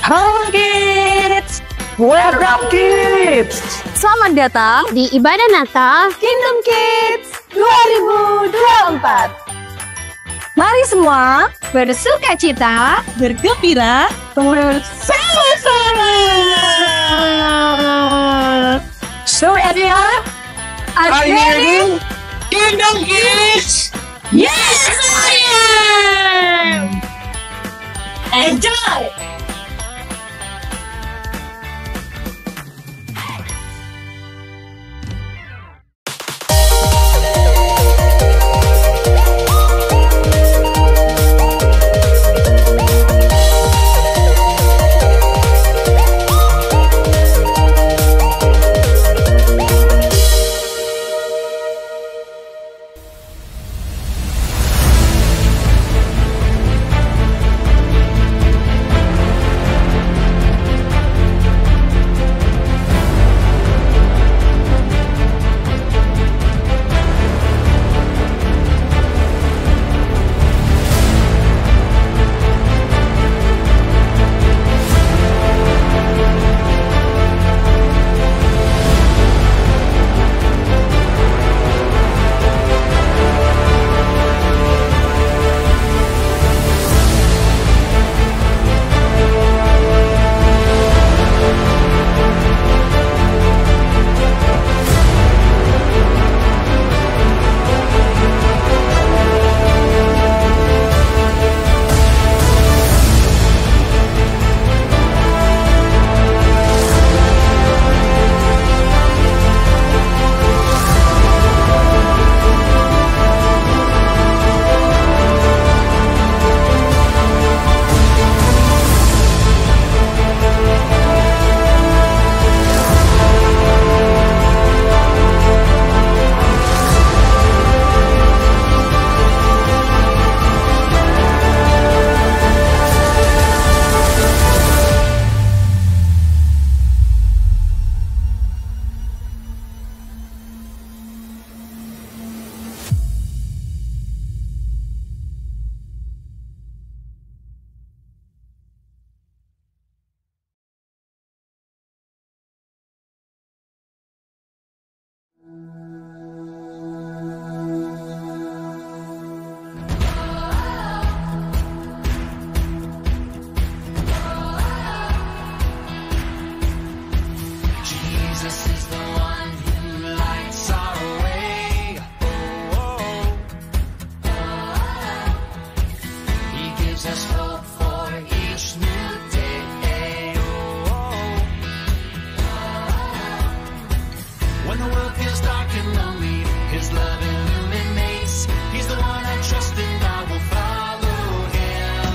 Halo kids, welcome kids. Selamat datang di ibadah Natal Kingdom Kids 2024. Mari semua bersuka cita, Bergembira bersama-sama. So everyone, are you ready? Kingdom Kids? Yes, I am. Enjoy. Jesus is the one who lights our way. He gives us hope for each new day. When the world feels dark and lonely, His love illuminates. He's the one I trust and I will follow Him.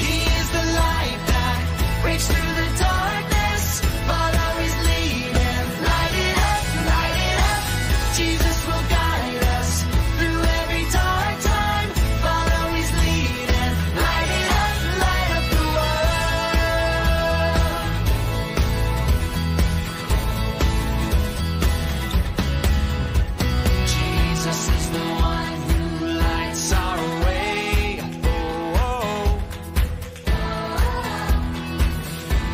He is the light that breaks through the darkness. Follow His lead and light it up, light it up. Jesus will guide us through every dark time. Follow His lead and light it up, light up the world. Jesus is the one who lights our way.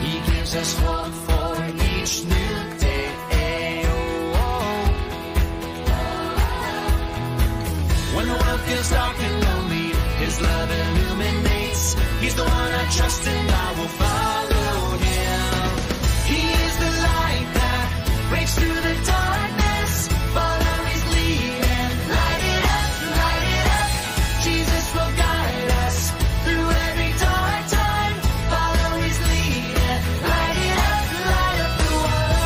He gives us hope for each new day. When the world feels dark and lonely, His love illuminates. He's the one I trust and I will follow Him. He is the light that breaks through the darkness. Follow His lead and light it up, light it up. Jesus will guide us through every dark time. Follow His lead and light it up, light up the world.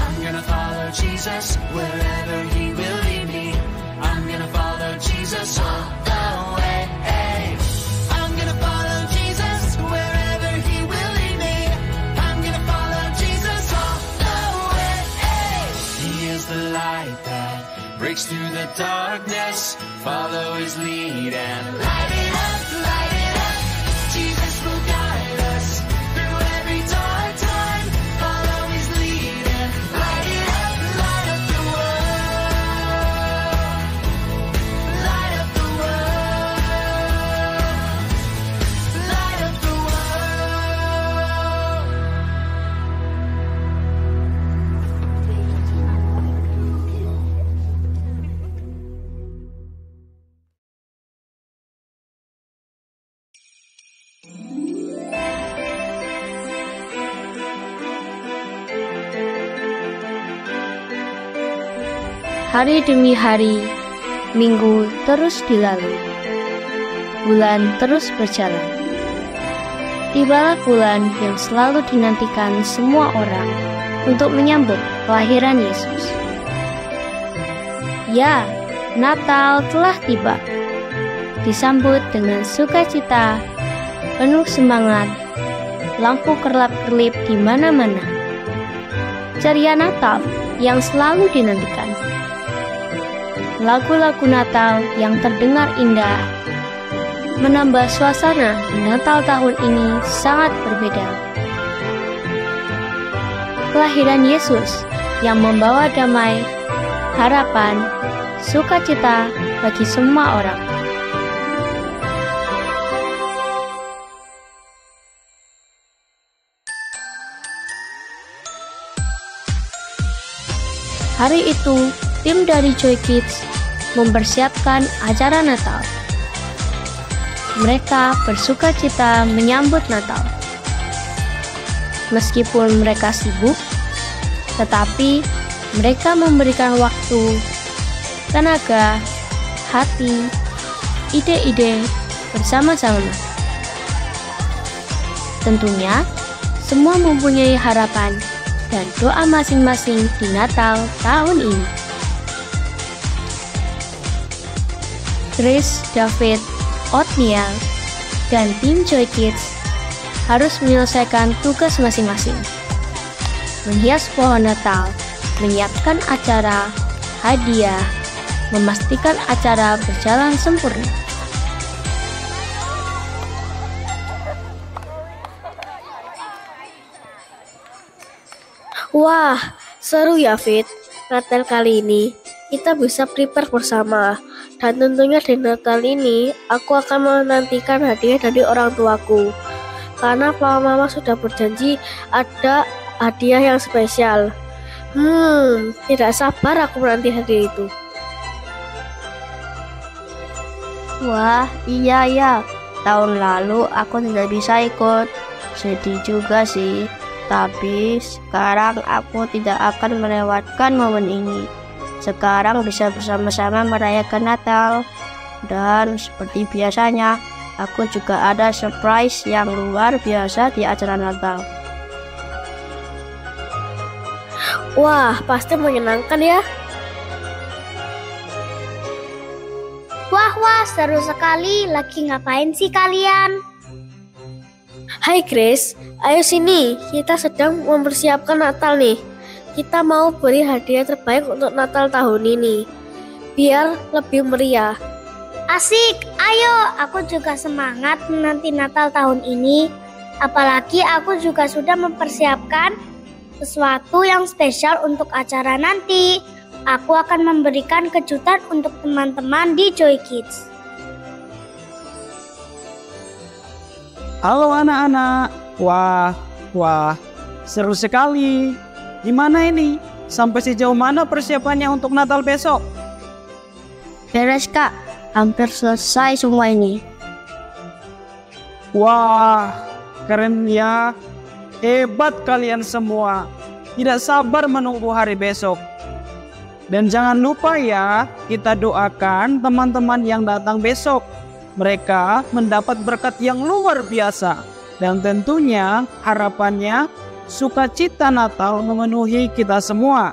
I'm gonna follow Jesus wherever He will lead me. I'm gonna follow Jesus all the way. I'm gonna follow Jesus wherever He will lead me. I'm gonna follow Jesus all the way. He is the light that breaks through the darkness. Follow His lead and light it up, light it up. Jesus will guide us through every dark time. Follow His lead and light it up the world. Hari demi hari, minggu terus dilalui, bulan terus berjalan. Tibalah bulan yang selalu dinantikan semua orang untuk menyambut kelahiran Yesus. Ya, Natal telah tiba. Disambut dengan sukacita, penuh semangat, lampu kerlap-kerlip di mana-mana. Ceria Natal yang selalu dinantikan. Lagu-lagu Natal yang terdengar indah menambah suasana Natal tahun ini sangat berbeda. Kelahiran Yesus yang membawa damai, harapan, sukacita bagi semua orang. Hari itu, tim dari Joy Kids mempersiapkan acara Natal. Mereka bersukacita menyambut Natal. Meskipun mereka sibuk, tetapi mereka memberikan waktu, tenaga, hati, ide-ide bersama-sama. Tentunya, semua mempunyai harapan dan doa masing-masing di Natal tahun ini. Chris, David, Othniel, dan tim Joy Kids harus menyelesaikan tugas masing-masing. Menghias pohon Natal, menyiapkan acara, hadiah, memastikan acara berjalan sempurna. Wah, seru ya Fit. Natal kali ini kita bisa prepare bersama. Dan tentunya di Natal ini aku akan menantikan hadiah dari orang tuaku. Karena Papa Mama sudah berjanji ada hadiah yang spesial. Tidak sabar aku menanti hadiah itu. Wah, iya. Tahun lalu aku tidak bisa ikut. Sedih juga sih. Tapi sekarang aku tidak akan melewatkan momen ini. Sekarang bisa bersama-sama merayakan Natal. Dan seperti biasanya, aku juga ada surprise yang luar biasa di acara Natal. Wah, pasti menyenangkan ya. Wah, seru sekali. Lagi ngapain sih kalian? Hai Grace, ayo sini. Kita sedang mempersiapkan Natal nih. Kita mau beri hadiah terbaik untuk Natal tahun ini, biar lebih meriah. Asik, ayo. Aku juga semangat menanti Natal tahun ini. Apalagi aku juga sudah mempersiapkan sesuatu yang spesial untuk acara nanti. Aku akan memberikan kejutan untuk teman-teman di Joy Kids. Halo anak-anak. Wah, seru sekali. Gimana ini? Sampai sejauh mana persiapannya untuk Natal besok? Beres Kak, hampir selesai semua ini. Wah, keren ya. Hebat kalian semua. Tidak sabar menunggu hari besok. Dan jangan lupa ya, kita doakan teman-teman yang datang besok. Mereka mendapat berkat yang luar biasa. Dan tentunya harapannya sukacita Natal memenuhi kita semua.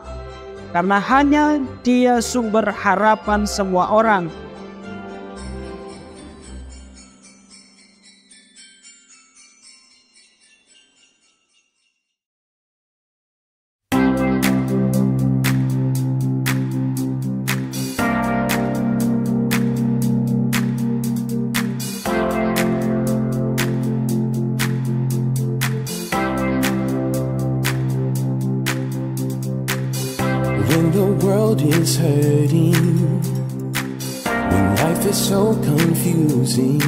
Karena hanya Dia sumber harapan semua orang. When the world is hurting, when life is so confusing,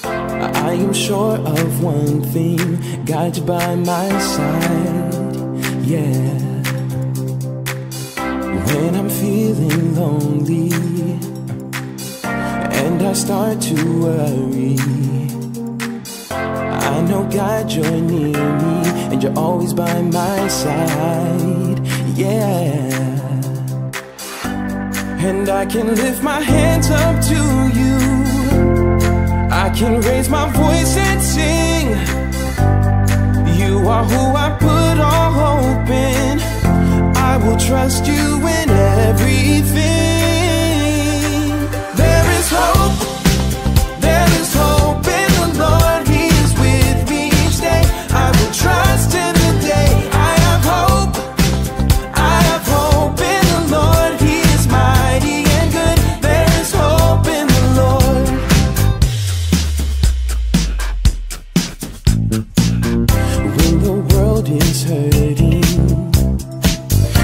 I am sure of one thing, God's by my side, yeah. When I'm feeling lonely and I start to worry, I know God, you're near me and you're always by my side, yeah. And I can lift my hands up to you. I can raise my voice and sing. You are who I put all hope in. I will trust you in everything. There is hope. There is hope in the Lord. He is with me each day. I will trust in the day. I have hope. I have hope in the Lord. He is mighty and good. There is hope in the Lord. When the world is hurting,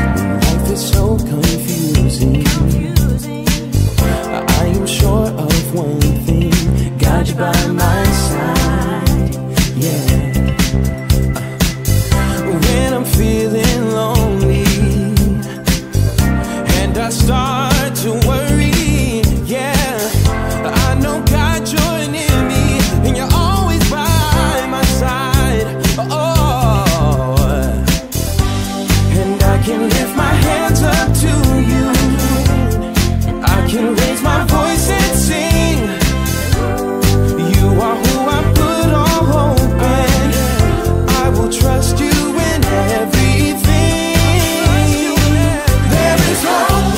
when life is so confusing, I am sure of one thing: God, you by my side. Yeah. When I'm feeling lonely and I start to worry, yeah, I know God, you're near me and you're always by my side. Oh, and I can lift my hands up to you. I can raise my voice and sing. You are who I put all hope in. I will trust you in everything. There is hope.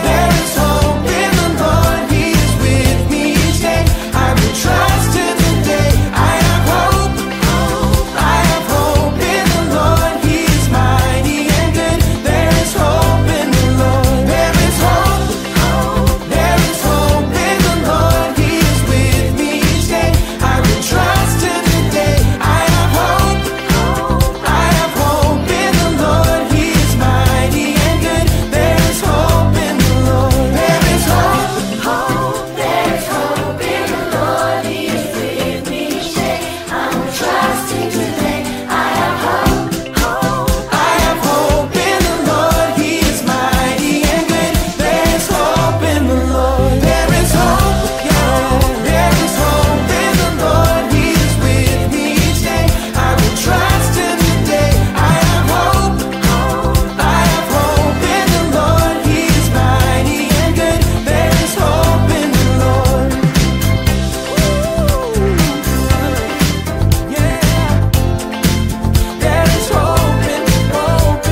There is hope in the Lord. He is with me each day. I will trust in the day. I have hope. I have hope in the Lord. He is mighty and good. There is hope in the Lord. There is hope. There is hope in the Lord. He is with me each day. I will trust in the day. I have hope. I have hope in the Lord. He is mighty and good. There is hope in the Lord. There is hope. There is hope in the Lord. He is with me each day. I will trust in the day. I have hope. I have hope in the Lord. He is mighty and good. There is hope in the Lord. There is hope. Yeah. There is hope in the Lord. He is with me each day. I will trust in the day. I have hope. I have hope in the Lord. He is mighty and good. There is hope in the Lord. Yeah. There is hope in the Lord.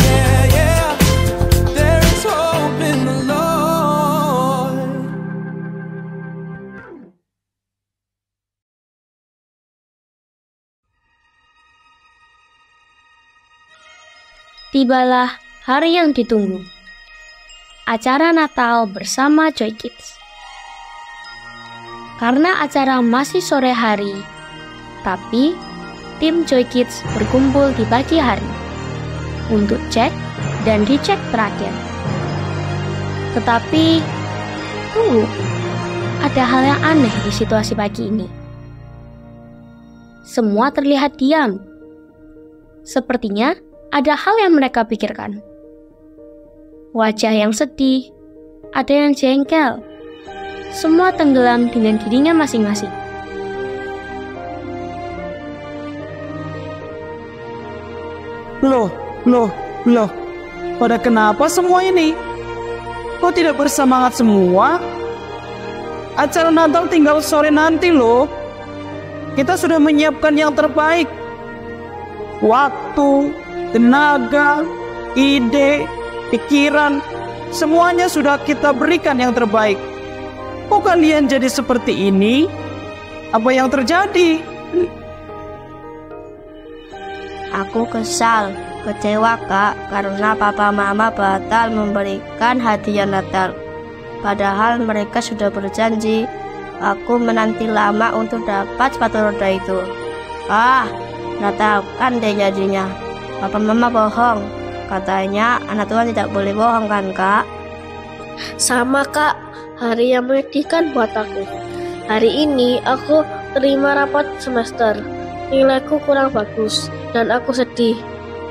Yeah, yeah. There is hope in the Lord. Tibalah hari yang ditunggu. Acara Natal bersama Joy Kids. Karena acara masih sore hari, tapi tim Joy Kids berkumpul di pagi hari untuk cek dan dicek terakhir. Tetapi, tunggu, ada hal yang aneh di situasi pagi ini. Semua terlihat diam. Sepertinya ada hal yang mereka pikirkan. Wajah yang sedih, ada yang jengkel. Semua tenggelam dengan dirinya masing-masing. Loh. Pada kenapa semua ini? Kok tidak bersemangat semua? Acara Natal tinggal sore nanti loh. Kita sudah menyiapkan yang terbaik. Waktu, tenaga, ide, pikiran, semuanya sudah kita berikan yang terbaik. Kok kalian jadi seperti ini? Apa yang terjadi? Aku kesal, kecewa Kak, karena papa mama batal memberikan hadiah Natal. Padahal mereka sudah berjanji. Aku menanti lama untuk dapat sepatu roda itu. Natalkan deh jadinya. Papa mama bohong. Katanya anak Tuhan tidak boleh bohong kan Kak? Sama Kak, hari yang menyedihkan buat aku. Hari ini aku terima rapot semester. Nilaiku kurang bagus dan aku sedih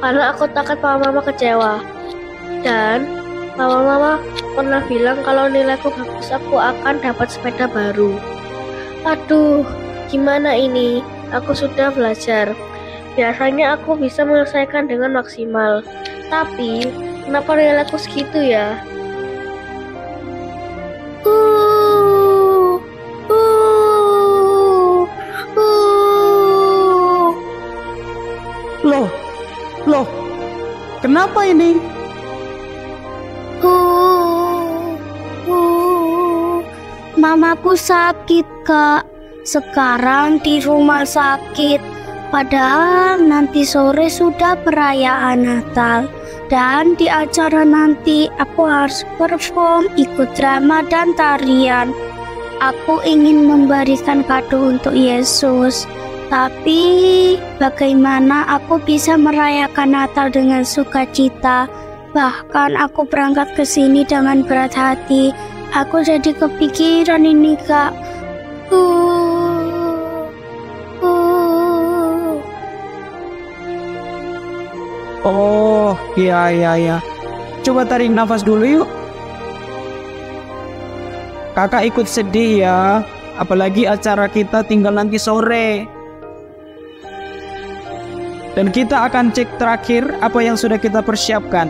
karena aku takut papa mama kecewa. Dan papa mama pernah bilang kalau nilaiku bagus aku akan dapat sepeda baru. Aduh, gimana ini? Aku sudah belajar. Biasanya aku bisa menyelesaikan dengan maksimal. Tapi, kenapa nilaiku segitu ya? Loh, kenapa ini? Mamaku sakit, Kak. Sekarang di rumah sakit. Padahal nanti sore sudah perayaan Natal. Dan di acara nanti aku harus perform, ikut drama dan tarian. Aku ingin memberikan kado untuk Yesus. Tapi bagaimana aku bisa merayakan Natal dengan sukacita? Bahkan aku berangkat ke sini dengan berat hati. Aku jadi kepikiran ini, Kak. Oh, iya. Coba tarik nafas dulu yuk. Kakak ikut sedih ya. Apalagi acara kita tinggal nanti sore. Dan kita akan cek terakhir apa yang sudah kita persiapkan.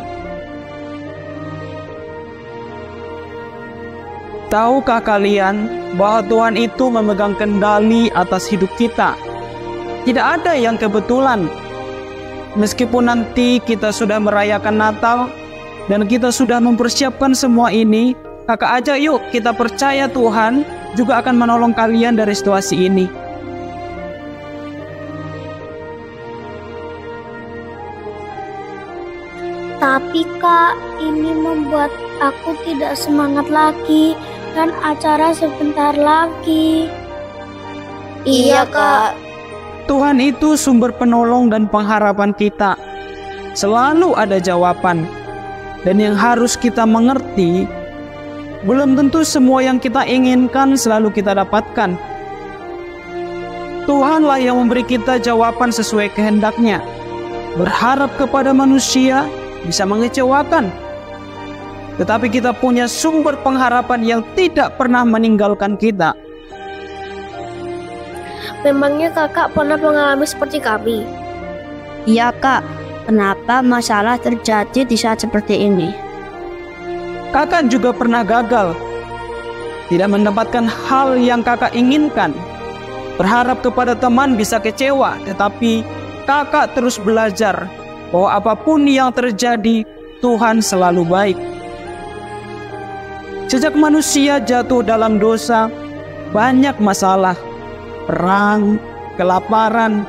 Tahukah kalian bahwa Tuhan itu memegang kendali atas hidup kita? Tidak ada yang kebetulan. Meskipun nanti kita sudah merayakan Natal dan kita sudah mempersiapkan semua ini, kakak ajak yuk kita percaya Tuhan juga akan menolong kalian dari situasi ini. Tapi Kak, ini membuat aku tidak semangat lagi. Dan acara sebentar lagi. Iya, Kak. Tuhan itu sumber penolong dan pengharapan kita. Selalu ada jawaban. Dan yang harus kita mengerti, belum tentu semua yang kita inginkan selalu kita dapatkan. Tuhanlah yang memberi kita jawaban sesuai kehendaknya. Berharap kepada manusia bisa mengecewakan. Tetapi kita punya sumber pengharapan yang tidak pernah meninggalkan kita. Memangnya kakak pernah mengalami seperti kami? Iya, Kak. Kenapa masalah terjadi di saat seperti ini? Kakak juga pernah gagal. Tidak mendapatkan hal yang kakak inginkan. Berharap kepada teman bisa kecewa. Tetapi kakak terus belajar bahwa apapun yang terjadi, Tuhan selalu baik. Sejak manusia jatuh dalam dosa, banyak masalah, perang, kelaparan,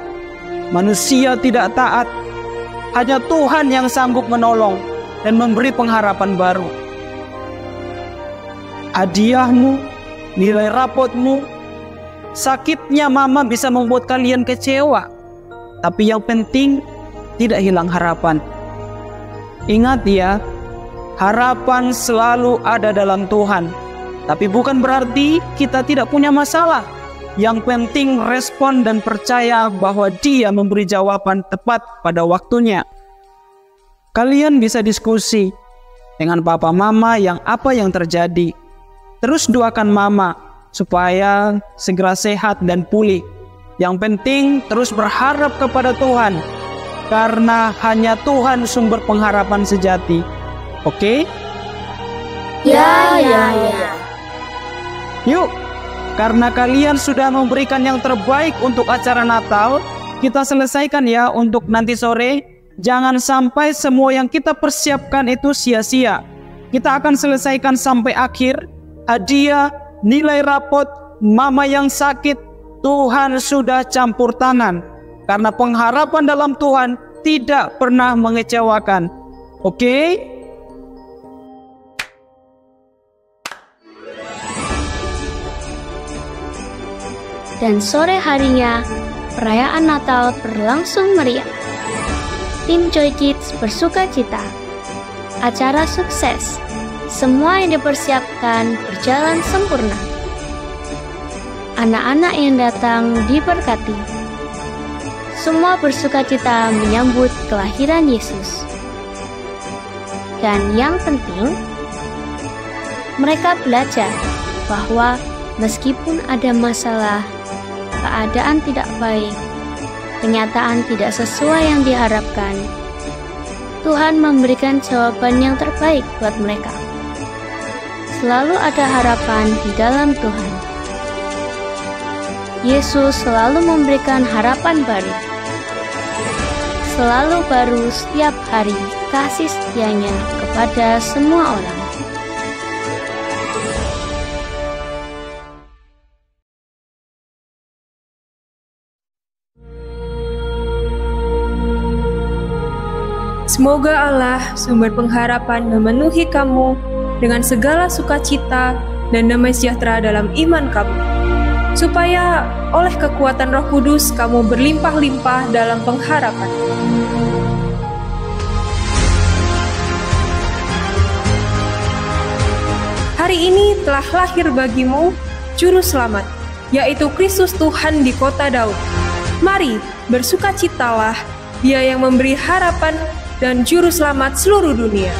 manusia tidak taat. Hanya Tuhan yang sanggup menolong dan memberi pengharapan baru. Hadiahmu, nilai rapotmu, sakitnya mama bisa membuat kalian kecewa. Tapi yang penting, tidak hilang harapan. Ingat ya, harapan selalu ada dalam Tuhan. Tapi bukan berarti kita tidak punya masalah. Yang penting respon dan percaya bahwa Dia memberi jawaban tepat pada waktunya. Kalian bisa diskusi dengan papa mama apa yang terjadi. Terus doakan mama supaya segera sehat dan pulih. Yang penting terus berharap kepada Tuhan. Karena hanya Tuhan sumber pengharapan sejati. Oke? Ya. Yuk, karena kalian sudah memberikan yang terbaik untuk acara Natal, kita selesaikan ya untuk nanti sore. Jangan sampai semua yang kita persiapkan itu sia-sia. Kita akan selesaikan sampai akhir. Hadiah, nilai rapot, mama yang sakit, Tuhan sudah campur tangan. Karena pengharapan dalam Tuhan tidak pernah mengecewakan. Oke? Dan sore harinya, perayaan Natal berlangsung meriah. Tim Joy Kids bersuka cita. Acara sukses. Semua yang dipersiapkan berjalan sempurna. Anak-anak yang datang diberkati. Semua bersuka cita menyambut kelahiran Yesus. Dan yang penting, mereka belajar bahwa meskipun ada masalah, keadaan tidak baik, kenyataan tidak sesuai yang diharapkan, Tuhan memberikan jawaban yang terbaik buat mereka. Selalu ada harapan di dalam Tuhan. Yesus selalu memberikan harapan baru. Selalu baru setiap hari kasih setianya kepada semua orang. Semoga Allah, sumber pengharapan, memenuhi kamu dengan segala sukacita dan damai sejahtera dalam iman kamu, supaya oleh kekuatan Roh Kudus kamu berlimpah-limpah dalam pengharapan. Hari ini telah lahir bagimu Juru Selamat, yaitu Kristus Tuhan di kota Daud. Mari bersukacitalah, Dia yang memberi harapan dan Juru Selamat seluruh dunia.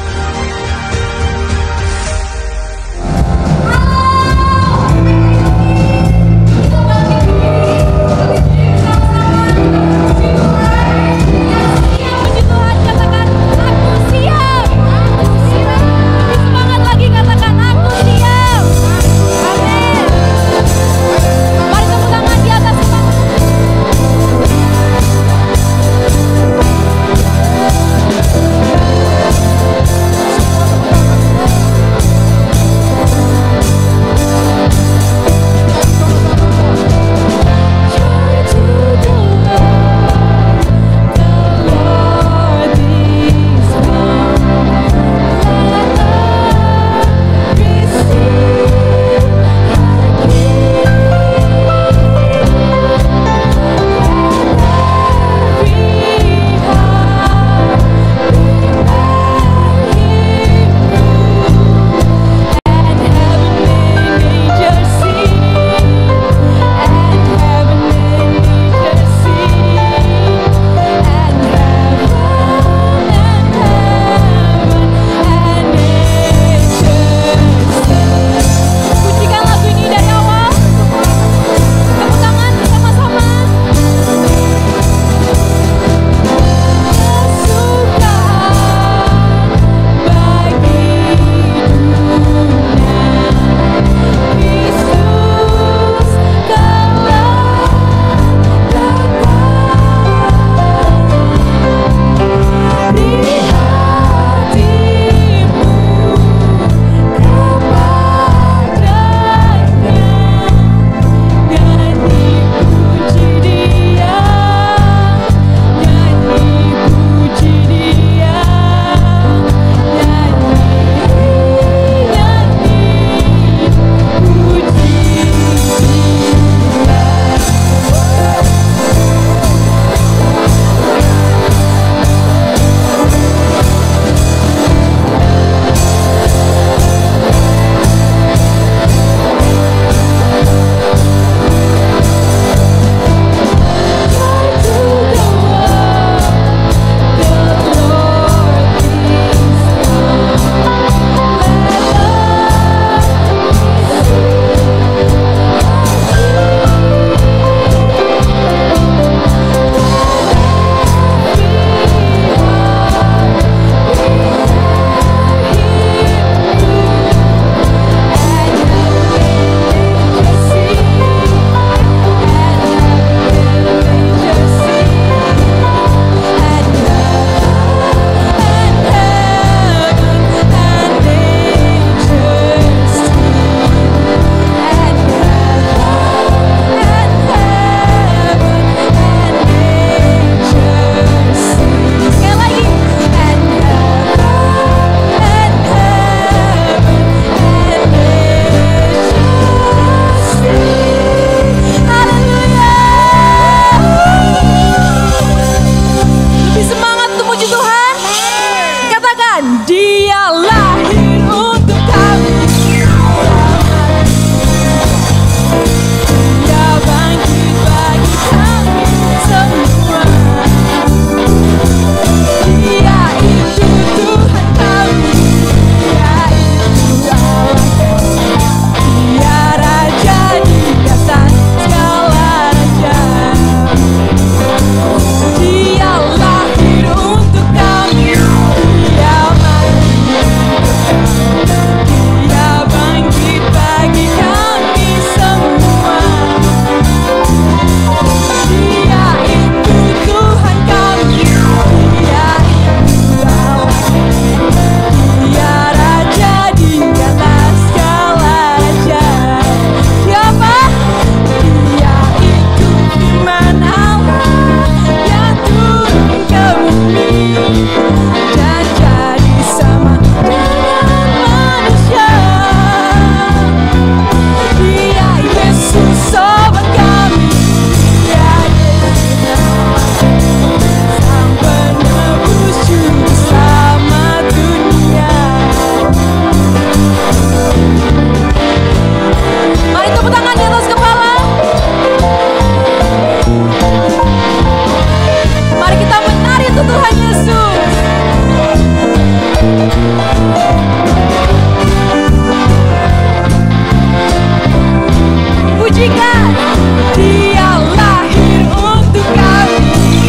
Dia lahir untuk kami.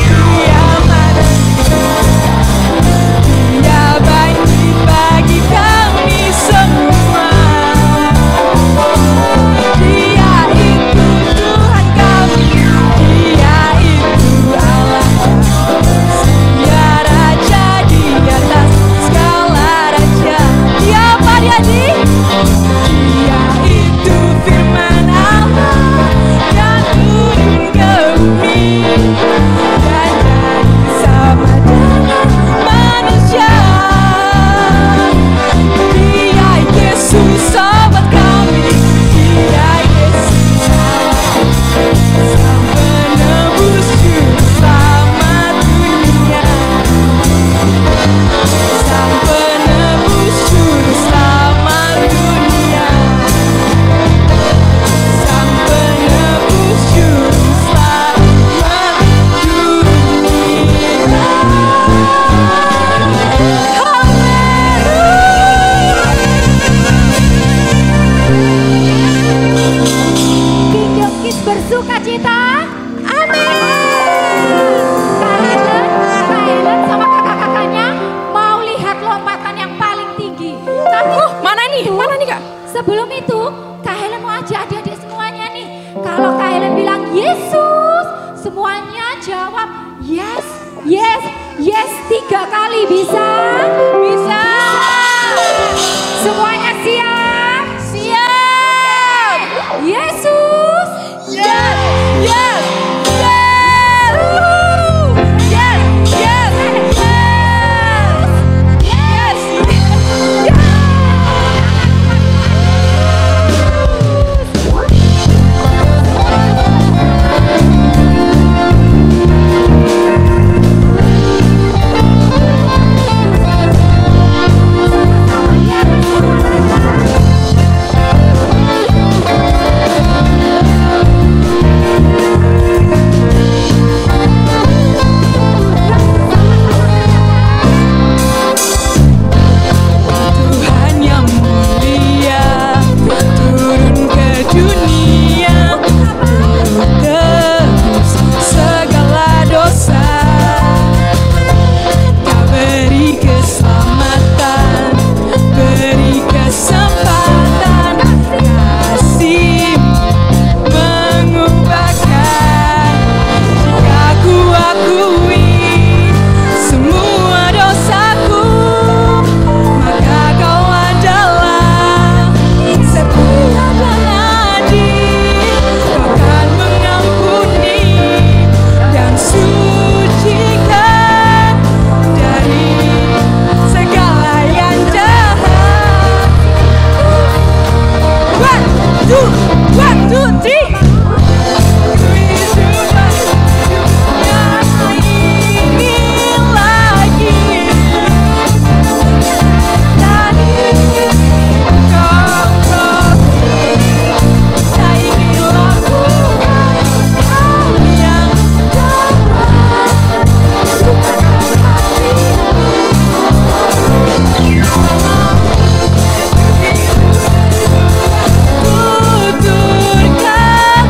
Dia mana? Dia baik bagi kami semua. Dia itu Tuhan kami. Dia itu Allah. Dia Raja di atas segala raja. Dia apa dia di? Dia itu firman Allah yang turun ke bumi dan jadi sama dengan manusia. Dia Yesus sobat kami. Dia Yesus Allah, Sang penebus juru selamat dunia. Sang penebus juru selamat dunia. Sang penebus juru selamat dunia. Kingdom Kids bersuka cita. Amin. Kak Helen sama kakak-kakaknya mau lihat lompatan yang paling tinggi. Tapi Mana nih? Mana nih, Kak? sebelum itu Kak Helen mau ajak adik-adik semuanya nih. Kalau Kak Helen bilang Yesus, semuanya jawab yes, yes, yes 3 kali. Bisa? Bisa. Semuanya siap? Siap. Yesus. Yes, yes, yes. Woo. Yes, yes, yes. Yes, yes. Tuhan yang mulia turun ke dunia untuk tebus segala dosa. Kau beri keselamatan, beri kesempatan, kasih mengubahkan. Jika ku akui semua dosaku, maka kau adalah setia dan adil. Kau akan mengampuni dan sucikan dari segala yang jahat. One, two, three. Ini lagi. Dan kau saya ingin lakukan hal yang dapat lupakan hatimu. Tuturkan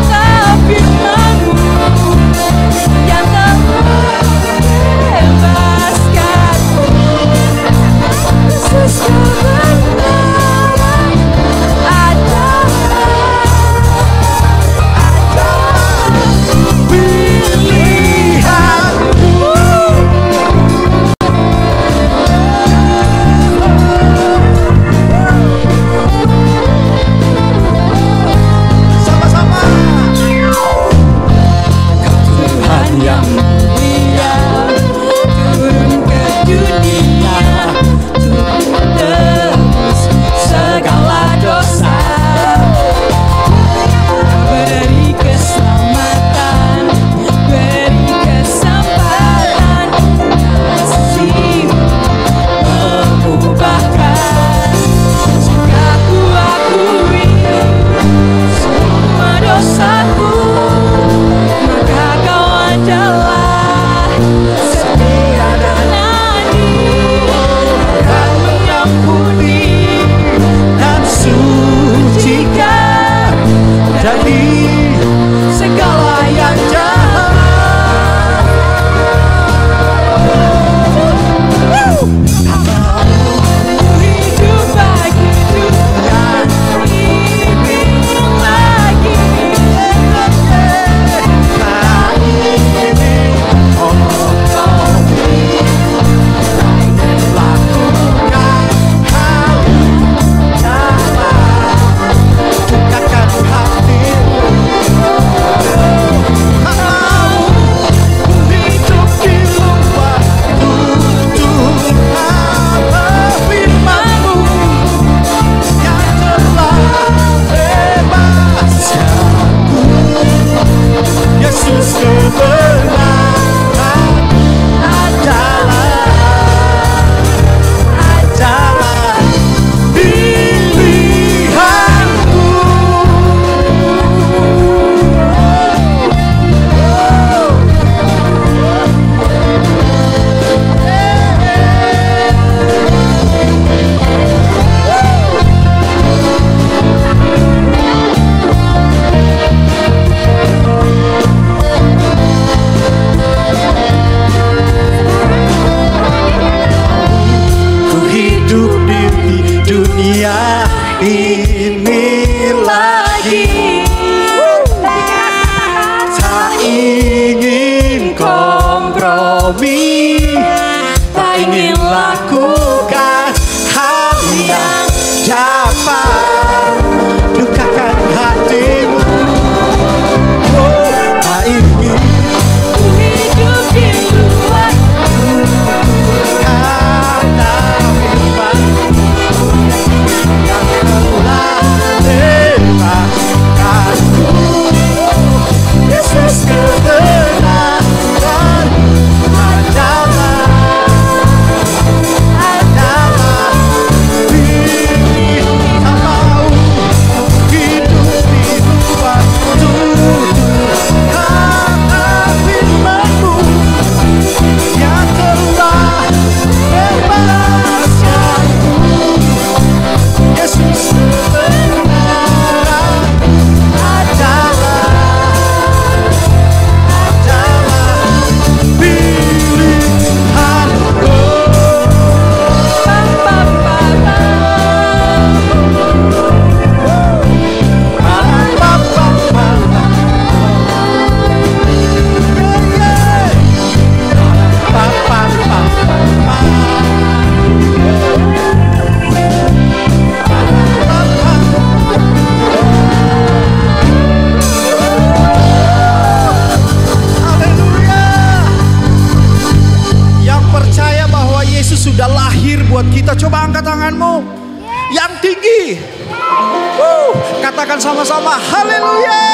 bersama-sama. Haleluya.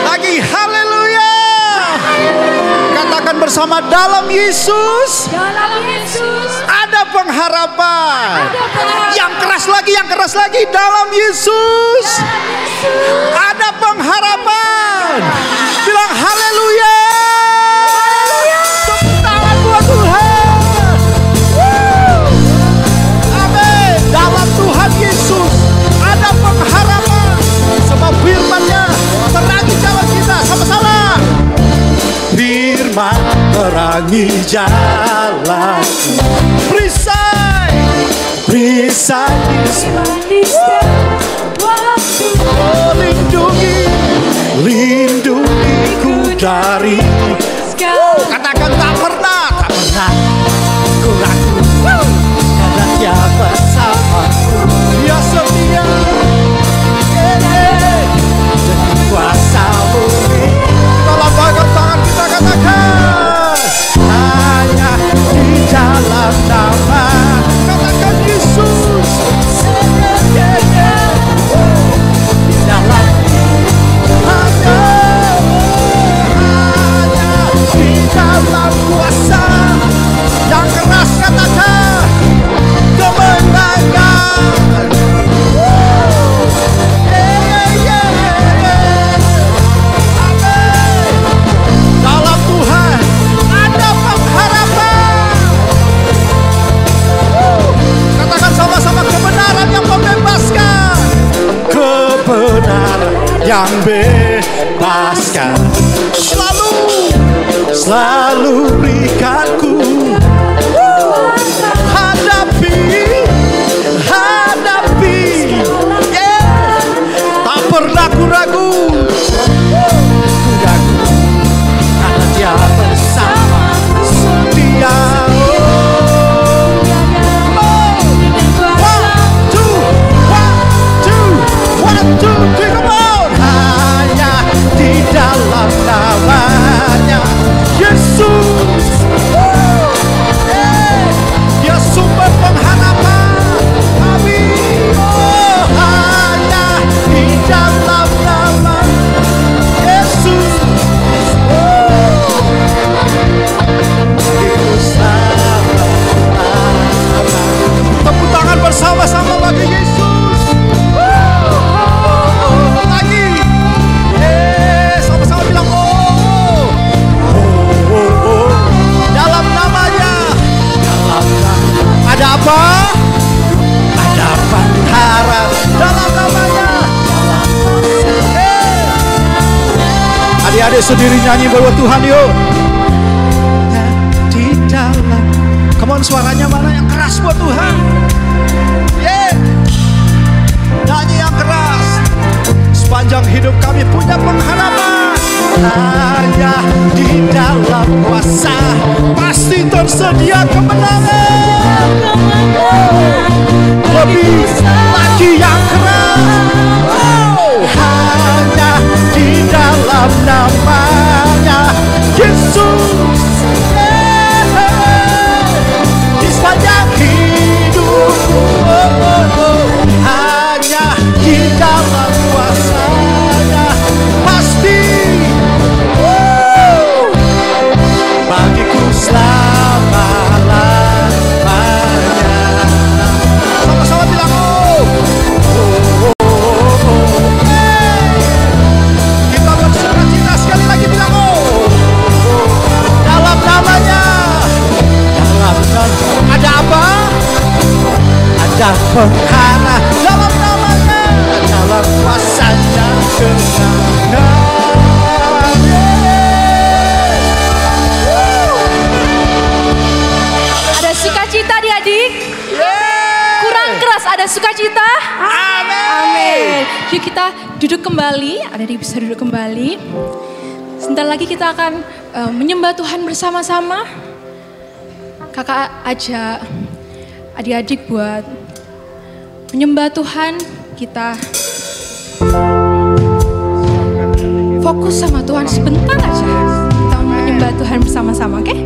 Lagi haleluya. Katakan bersama, dalam Yesus ada pengharapan. Yang keras lagi, dalam Yesus ada pengharapan. Bilang haleluya. Tepuk tangan buat Tuhan. Amin. Dalam Tuhan Yesus ada pengharapan. Sebab firman-Nya terangi jalan kita. Sama-sama. Firman terangi jalan. Perisai oh, lindungiku dari katakan tak pernah ku ragu karena Dia bersamaku. Dia setia dengan kuasa-Mu. Dalam bagian tangan kita katakan hanya di dalam nama. Katakan Yesus di dalam hanya di dalam kuasa. Yang keras katakan kemenangan. Dalam Tuhan ada pengharapan. Katakan sama-sama, kebenaran yang membebaskan. Kebenaran yang bebaskan. Selalu berikanku. Hadapi, yeah. Tak pernah ku ragu. Karena Dia bersama setia. One, two, three, come on. Hanya di dalam namanya Yesus. Dia sumber pengharapan. Amin. Oh, hanya di dalam nama Yesus. Tepuk tangan bersama-sama bagi Yesus. Lagi. Sama-sama bilang oh. Dalam namanya. Ada apa? Ada pengharapan dalam namanya. Adik-adik sendiri nyanyi buat Tuhan yuk. Di dalam. Come on, suaranya mana yang keras buat Tuhan? Yeah. Nyanyi yang keras. Sepanjang hidup kami punya pengharapan. Hanya di dalam kuasa pasti tersedia kemenangan. Lebih lagi yang keras. Hanya di dalam namanya Yesus. Di sepanjang hidupku. Hanya di dalam kuasa-Nya pasti bagiku selama-lamanya. Sama-sama bilang oh. Kita bersuka cita sekali lagi bilang oh. Dalam namanya. Ada apa? Ada pengharapan dalam namanya. Dalam kuasa-Nya kemenangan. Ada sukacita adik-adik? Kurang keras, ada sukacita? Amin. Yuk kita duduk kembali, adik-adik bisa duduk kembali. Sebentar lagi kita akan menyembah Tuhan bersama-sama. Kakak ajak adik-adik buat menyembah Tuhan. Kita fokus sama Tuhan sebentar aja. Kita menyembah Tuhan bersama-sama, oke?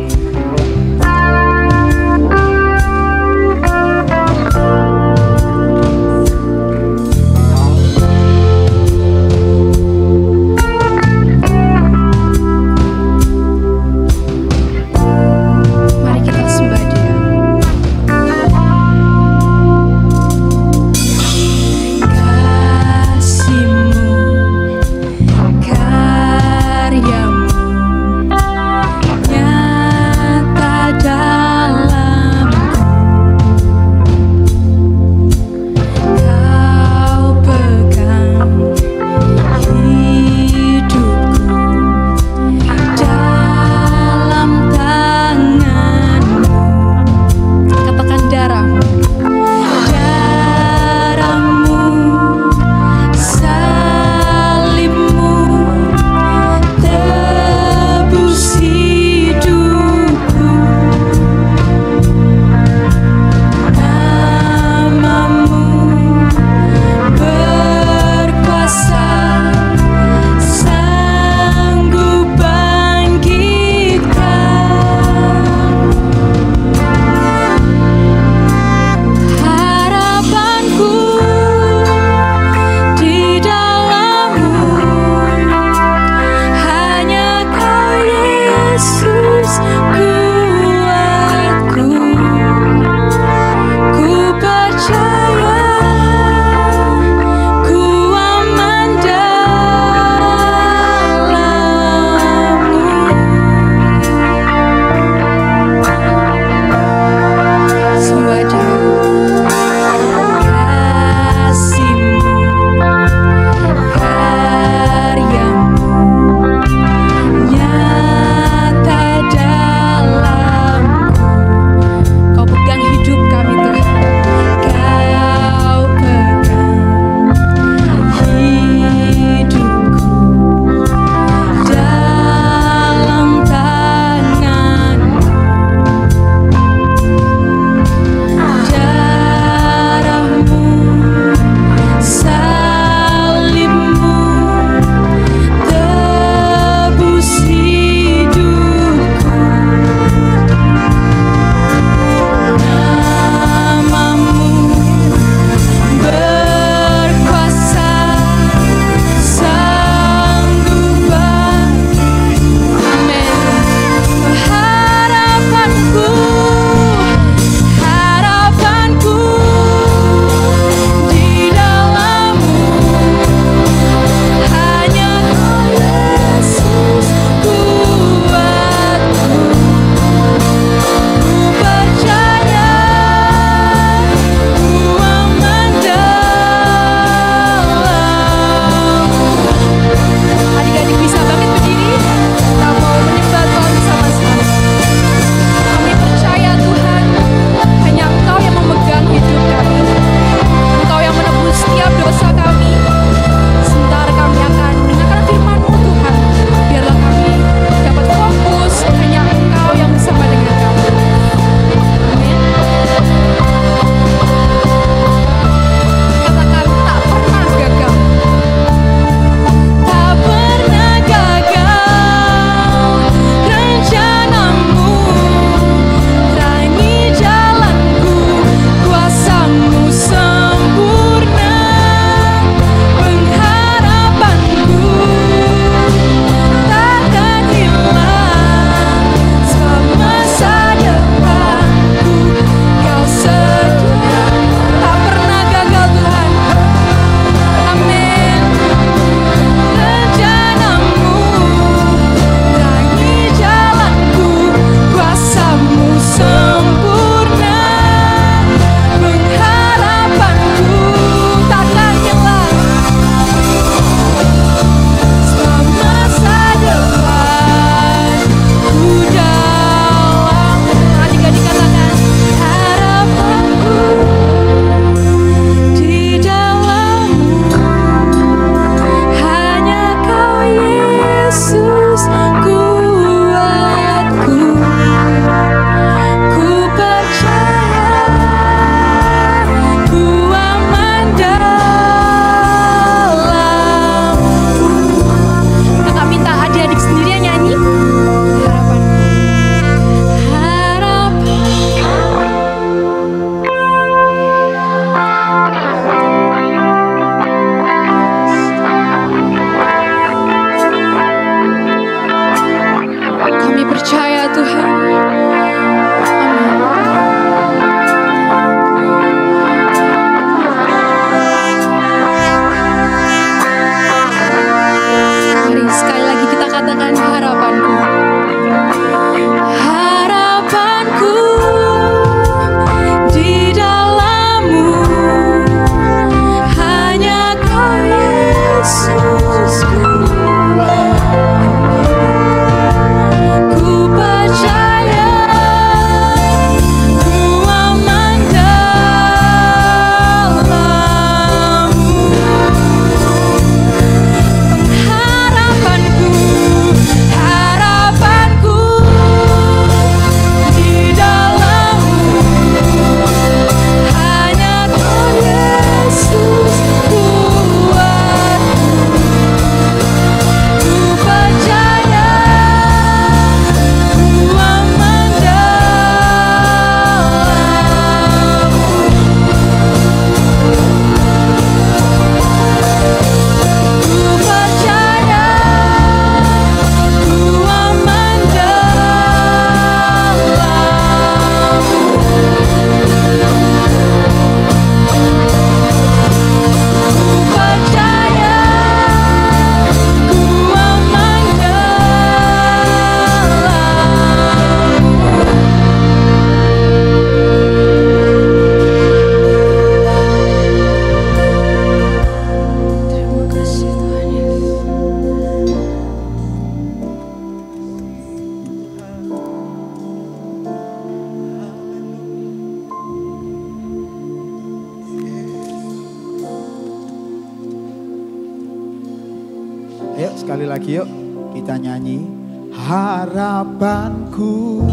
Ayo sekali lagi yuk kita nyanyi. Harapanku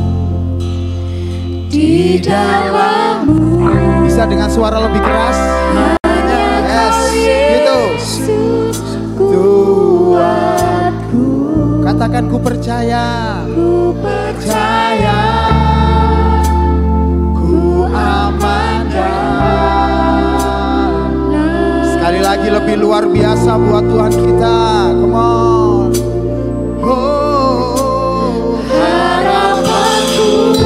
di dalammu. Bisa dengan suara lebih keras? Yes, gitu. Tuhanku. Katakan ku percaya. Ku percaya. Ku aman dan. Sekali lagi lebih luar biasa buat Tuhan kita. Come on. Oh, harapanku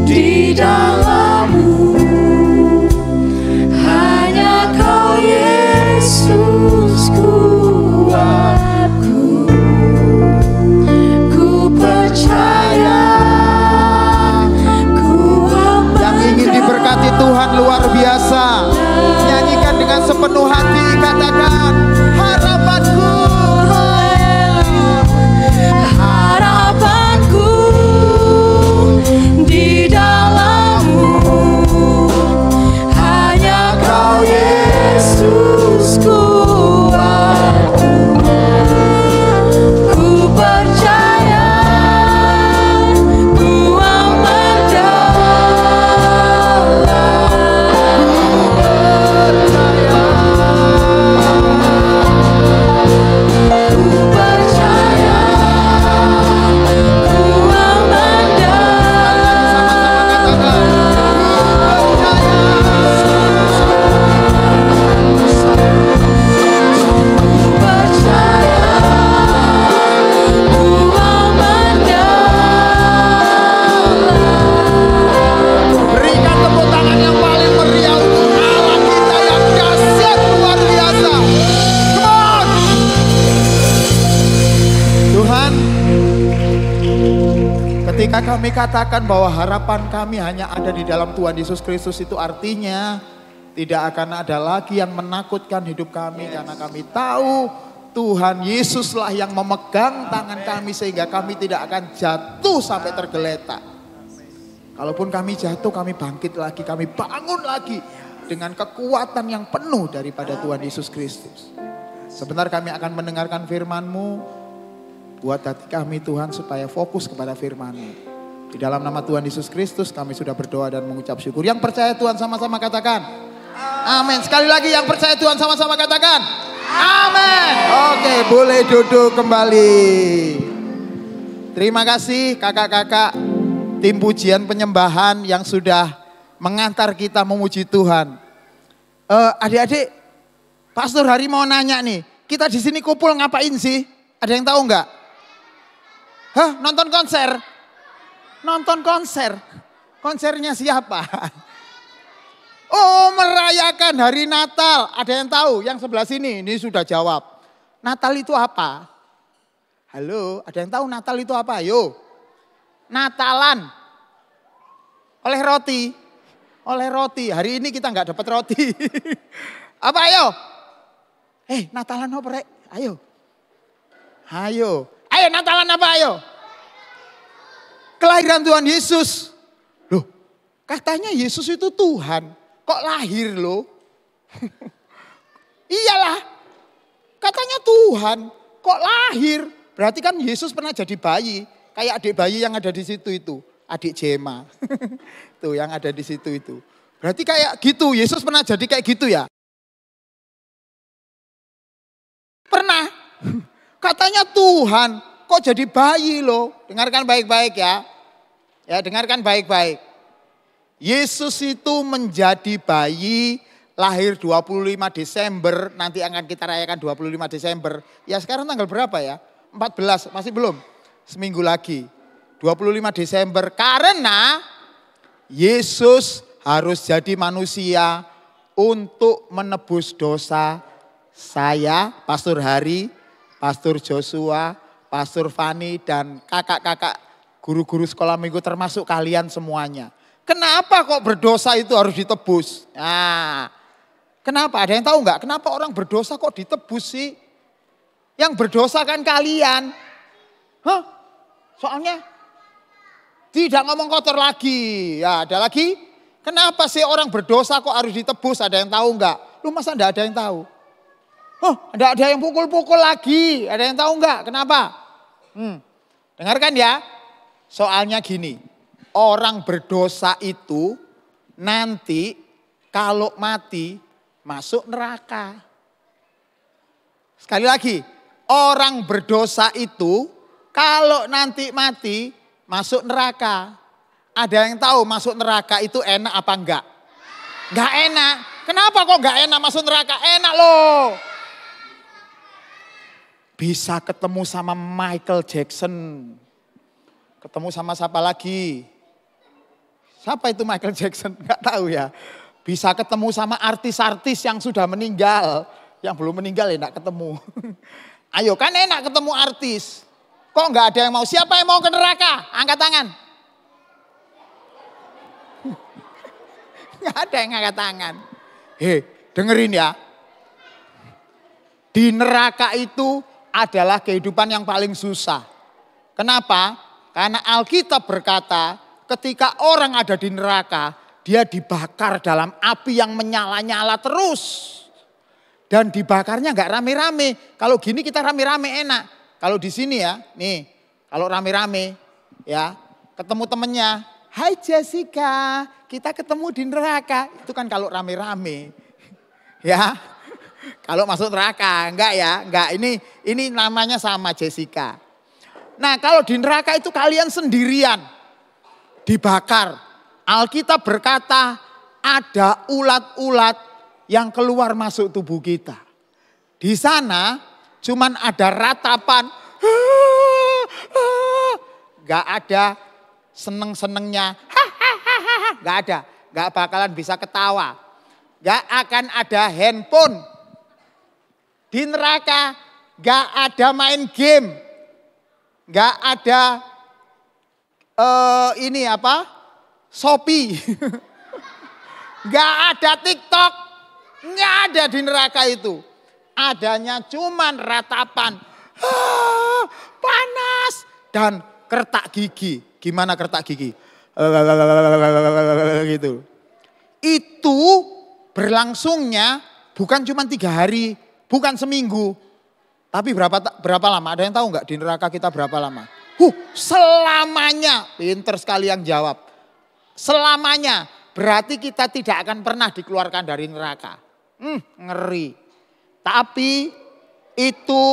Di dalammu hanya Kau Yesus kuatku. Ku percaya, ku aman. yang ingin diberkati Tuhan luar biasa. Nyanyikan dengan sepenuh hati, katakan harapanku. Harapanku di dalammu hanya Kau Yesus kuatku. Ku percaya, ku aman Berikan tepuk tangan yang paling meriah untuk Allah kita yang dahsyat luar biasa. Come on. Tuhan, ketika kami katakan bahwa harapan kami hanya ada di dalam Tuhan Yesus Kristus, itu artinya tidak akan ada lagi yang menakutkan hidup kami, karena kami tahu Tuhan Yesuslah yang memegang tangan kami sehingga kami tidak akan jatuh sampai tergeletak. Kalaupun kami jatuh, kami bangkit lagi, kami bangun lagi dengan kekuatan yang penuh daripada Tuhan Yesus Kristus. Sebentar kami akan mendengarkan firman-Mu. Buat hati kami Tuhan supaya fokus kepada firman-Mu. Di dalam nama Tuhan Yesus Kristus kami sudah berdoa dan mengucap syukur. Yang percaya Tuhan sama-sama katakan amin. Sekali lagi yang percaya Tuhan sama-sama katakan amin. Oke, boleh duduk kembali. Terima kasih kakak-kakak tim pujian penyembahan yang sudah mengantar kita memuji Tuhan. Adik-adik, Pastor Hari mau nanya nih, kita di sini kumpul ngapain sih? Ada yang tahu nggak? Hah, nonton konser? Nonton konser? Konsernya siapa? Oh, merayakan hari Natal. Ada yang tahu? Yang sebelah sini, ini sudah jawab. Natal itu apa? Halo, ada yang tahu Natal itu apa? Ayo. Natalan. Oleh roti. Oleh roti. Hari ini kita nggak dapat roti. Apa ayo? Natalan apa rek? Ayo. Ayo. Ayo Natalan apa ayo? Kelahiran Tuhan Yesus. Loh, katanya Yesus itu Tuhan. Kok lahir loh? Iyalah. Katanya Tuhan. Kok lahir? Berarti kan Yesus pernah jadi bayi. Kayak adik bayi yang ada di situ itu. Adik Jema. Tuh yang ada di situ itu. Berarti kayak gitu. Yesus pernah jadi kayak gitu ya? Pernah. Katanya Tuhan. Kok jadi bayi loh? Dengarkan baik-baik ya. Ya dengarkan baik-baik. Yesus itu menjadi bayi lahir 25 Desember. Nanti akan kita rayakan 25 Desember. Ya sekarang tanggal berapa ya? 14, masih belum? Seminggu lagi. 25 Desember karena Yesus harus jadi manusia untuk menebus dosa saya, Pastor Hari, Pastor Joshua, Pastor Fani dan kakak-kakak guru-guru sekolah minggu termasuk kalian semuanya. Kenapa kok berdosa itu harus ditebus? Nah, kenapa? Ada yang tahu nggak? Kenapa orang berdosa kok ditebus sih? Yang berdosa kan kalian. Hah? Soalnya tidak ngomong kotor lagi. Ya ada lagi. Kenapa sih orang berdosa kok harus ditebus? Ada yang tahu nggak? Lu masa enggak ada yang tahu? Oh, ada yang pukul-pukul lagi. Ada yang tahu enggak? Kenapa? Dengarkan ya. Soalnya gini, orang berdosa itu nanti kalau mati masuk neraka. Sekali lagi, orang berdosa itu kalau nanti mati masuk neraka. Ada yang tahu masuk neraka itu enak apa enggak? Enggak enak. Kenapa kok enggak enak masuk neraka? Enak loh. Bisa ketemu sama Michael Jackson. Ketemu sama siapa lagi? Siapa itu Michael Jackson? Enggak tahu ya. Bisa ketemu sama artis-artis yang sudah meninggal. Yang belum meninggal ya enggak ketemu. Ayo kan enak ketemu artis. Kok enggak ada yang mau? Siapa yang mau ke neraka? Angkat tangan. Enggak ada yang angkat tangan. Dengerin ya. Di neraka itu adalah kehidupan yang paling susah. Kenapa? Karena Alkitab berkata ketika orang ada di neraka, dia dibakar dalam api yang menyala-nyala terus. Dan dibakarnya enggak rame-rame. Kalau gini kita rame-rame enak. Kalau di sini ya, nih kalau rame-rame ya ketemu temennya. Hai Jessica, kita ketemu di neraka. Itu kan kalau rame-rame. Ya, kalau masuk neraka, enggak ya, enggak. Ini namanya sama Jessica. Nah kalau di neraka itu kalian sendirian, dibakar. Alkitab berkata ada ulat-ulat yang keluar masuk tubuh kita. Di sana cuman ada ratapan, enggak ada seneng-senengnya, enggak ada, enggak bakalan bisa ketawa. Enggak akan ada handphone. Di neraka enggak ada main game. Enggak ada Shopee. Enggak ada TikTok. Enggak ada di neraka itu. Adanya cuman ratapan. Panas dan kertak gigi. Gimana kertak gigi? Gitu. Itu berlangsungnya bukan cuma 3 hari, bukan seminggu. Tapi berapa lama? Ada yang tahu nggak di neraka kita berapa lama? Selamanya. Pinter sekali yang jawab. Selamanya. Berarti kita tidak akan pernah dikeluarkan dari neraka. Ngeri. Tapi itu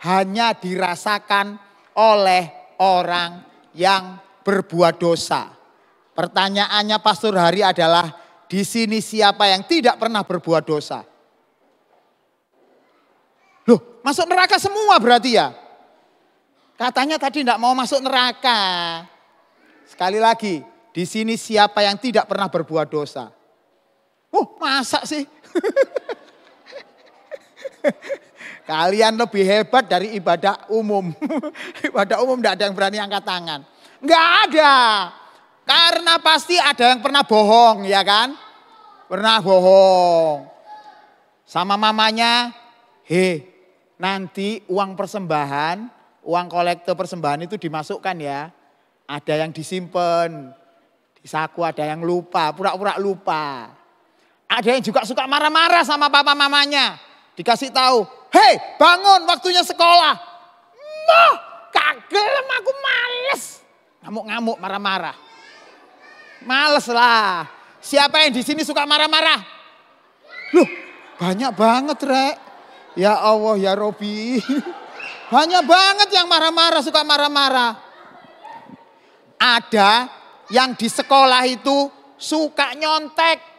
hanya dirasakan oleh orang yang berbuat dosa. Pertanyaannya Pastor Hari adalah, di sini siapa yang tidak pernah berbuat dosa? Loh, masuk neraka semua berarti ya? Katanya tadi tidak mau masuk neraka. Sekali lagi, di sini siapa yang tidak pernah berbuat dosa? Masa sih? Kalian lebih hebat dari ibadah umum. Ibadah umum tidak ada yang berani angkat tangan. Enggak ada. Karena pasti ada yang pernah bohong, ya kan? Pernah bohong. Sama mamanya, nanti uang persembahan, uang kolektor persembahan itu dimasukkan ya. Ada yang disimpan, di saku ada yang lupa, pura-pura lupa. Ada yang juga suka marah-marah sama papa mamanya. Dikasih tahu, hei bangun waktunya sekolah. Kagel aku males. Ngamuk-ngamuk marah-marah. Males lah. Siapa yang di sini suka marah-marah? Loh banyak banget Rek. Ya Allah ya Robi. Banyak banget yang marah-marah, suka marah-marah. Ada yang di sekolah itu suka nyontek.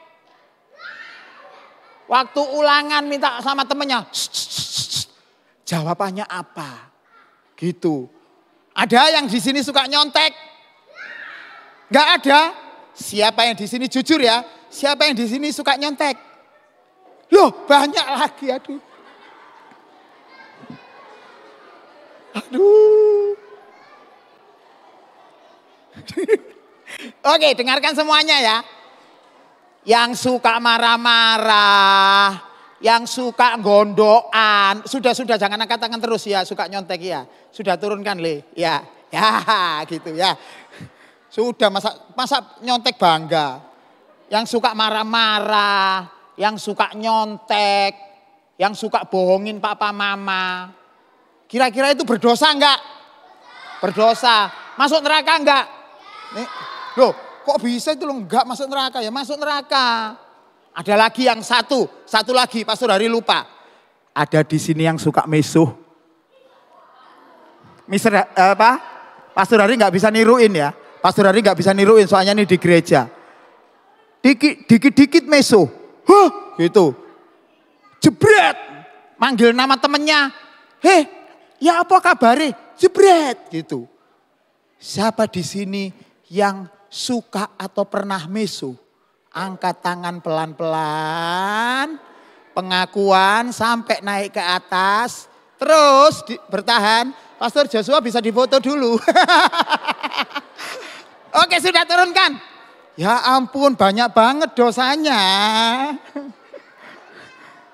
Waktu ulangan minta sama temennya. Jawabannya apa? Gitu. Ada yang di sini suka nyontek? Enggak ada. Siapa yang di sini jujur ya? Siapa yang di sini suka nyontek? Loh, banyak lagi aduh. Oke, dengarkan semuanya ya. Yang suka marah-marah, yang suka gondokan, sudah jangan angkat tangan terus ya, suka nyontek ya. Sudah turunkan Le, ya gitu ya. Sudah masa nyontek bangga. Yang suka marah-marah, yang suka nyontek, yang suka bohongin papa mama. Kira-kira itu berdosa enggak? Berdosa. Masuk neraka enggak? Nih, loh, kok bisa itu loh enggak masuk neraka ya? Masuk neraka. Ada lagi yang satu lagi Pastor Hari lupa. Ada di sini yang suka mesuh. Pastor Hari nggak bisa niruin ya. Pastor Hari nggak bisa niruin soalnya ini di gereja. Dikit-dikit mesuh. Huh, gitu. Jebret. Manggil nama temennya. Heh, ya apa kabare? Jebret gitu. Siapa di sini yang suka atau pernah mesuh? Angkat tangan pelan-pelan. Pengakuan sampai naik ke atas. Terus bertahan. Pastor Joshua bisa difoto dulu. Oke, sudah turunkan. Ya ampun, banyak banget dosanya.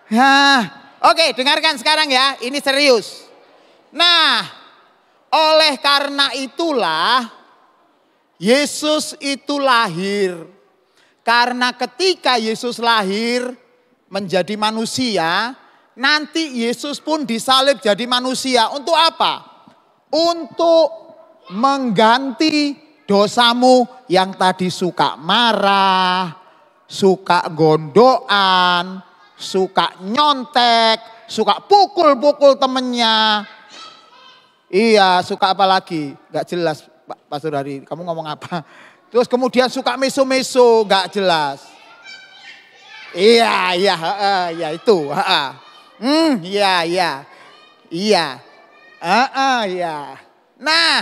Nah, oke, dengarkan sekarang ya. Ini serius. Nah, oleh karena itulah Yesus itu lahir. Karena ketika Yesus lahir menjadi manusia, nanti Yesus pun disalib jadi manusia. Untuk apa? Untuk mengganti dosamu yang tadi suka marah, suka gondokan, suka nyontek, suka pukul-pukul temennya. Iya, suka apa lagi? Gak jelas Pak Saudari, kamu ngomong apa? Terus kemudian suka meso-meso, gak jelas. Iya, itu. Iya. Ya. Nah,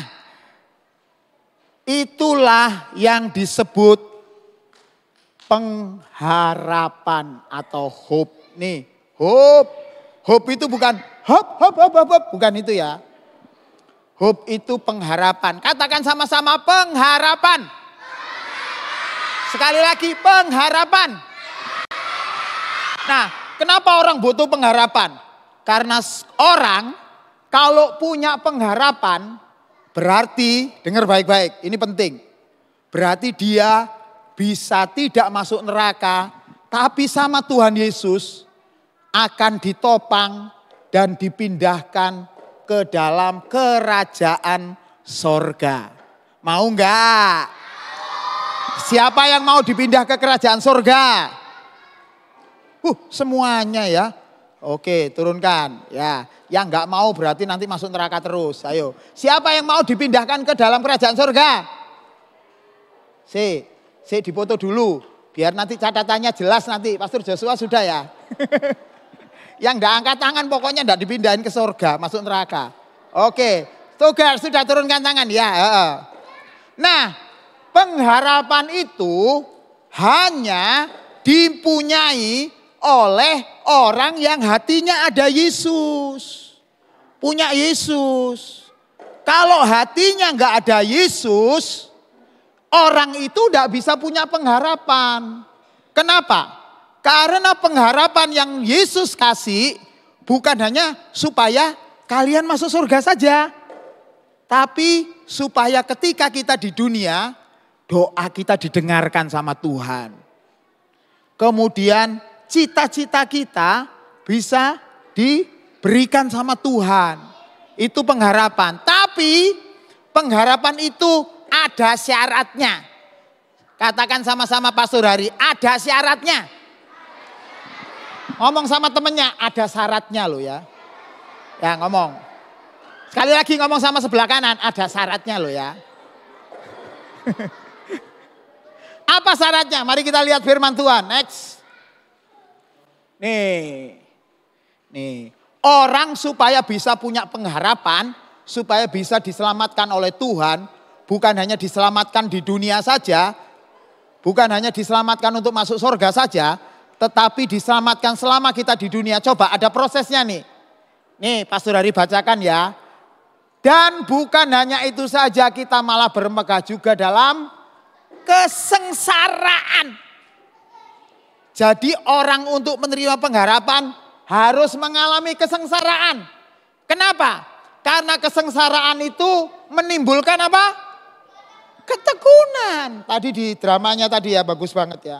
itulah yang disebut pengharapan atau hope. Nih, hope. Hope itu bukan hop, bukan itu ya. Hope itu pengharapan. Katakan sama-sama pengharapan. Sekali lagi pengharapan. Nah, kenapa orang butuh pengharapan? Karena orang kalau punya pengharapan, berarti, dengar baik-baik, ini penting. Berarti dia bisa tidak masuk neraka, tapi sama Tuhan Yesus akan ditopang dan dipindahkan ke dalam kerajaan sorga. Mau enggak? Siapa yang mau dipindah ke kerajaan sorga? Semuanya ya. Oke, turunkan ya. Yang enggak mau berarti nanti masuk neraka terus. Ayo. Siapa yang mau dipindahkan ke dalam kerajaan surga? Dipoto dulu. Biar nanti catatannya jelas nanti. Pastor Joshua sudah ya. Yang enggak angkat tangan pokoknya enggak dipindahin ke surga, masuk neraka. Oke. Tugas sudah turunkan tangan ya. Nah, pengharapan itu hanya dipunyai oleh orang yang hatinya ada Yesus. Punya Yesus. Kalau hatinya enggak ada Yesus, orang itu enggak bisa punya pengharapan. Kenapa? Karena pengharapan yang Yesus kasih bukan hanya supaya kalian masuk surga saja. Tapi supaya ketika kita di dunia, doa kita didengarkan sama Tuhan. Kemudian cita-cita kita bisa diberikan sama Tuhan. Itu pengharapan. Tapi pengharapan itu ada syaratnya. Katakan sama-sama Pastor Hari, ada syaratnya. Ngomong sama temennya, ada syaratnya loh ya. Ya ngomong. Sekali lagi ngomong sama sebelah kanan, ada syaratnya loh ya. Apa syaratnya? Mari kita lihat firman Tuhan. Next. Nih, orang supaya bisa punya pengharapan, supaya bisa diselamatkan oleh Tuhan, bukan hanya diselamatkan di dunia saja, bukan hanya diselamatkan untuk masuk surga saja, tetapi diselamatkan selama kita di dunia. Coba ada prosesnya nih. Nih Pastor Hari bacakan ya. Dan bukan hanya itu saja, kita malah bermegah juga dalam kesengsaraan. Jadi orang untuk menerima pengharapan harus mengalami kesengsaraan. Kenapa? Karena kesengsaraan itu menimbulkan apa? Ketekunan. Tadi di dramanya tadi ya bagus banget ya.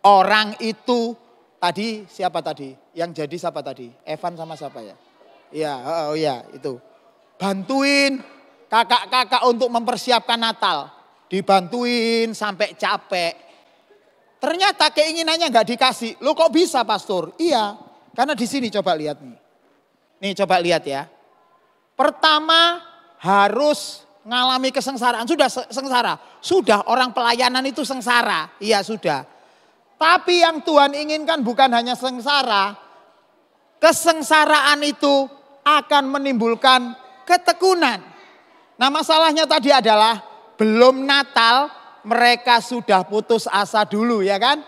Orang itu Tadi siapa tadi? Yang jadi siapa tadi? Evan sama siapa ya? Iya, oh iya itu. Bantuin kakak-kakak untuk mempersiapkan Natal. Dibantuin sampai capek. Ternyata keinginannya nggak dikasih. Lo kok bisa pastor? Iya, karena di sini coba lihat nih. Nih coba lihat ya. Pertama harus ngalami kesengsaraan. Sudah sengsara. Sudah orang pelayanan itu sengsara. Iya sudah. Tapi yang Tuhan inginkan bukan hanya sengsara. Kesengsaraan itu akan menimbulkan ketekunan. Nah masalahnya tadi adalah belum Natal mereka sudah putus asa dulu ya kan.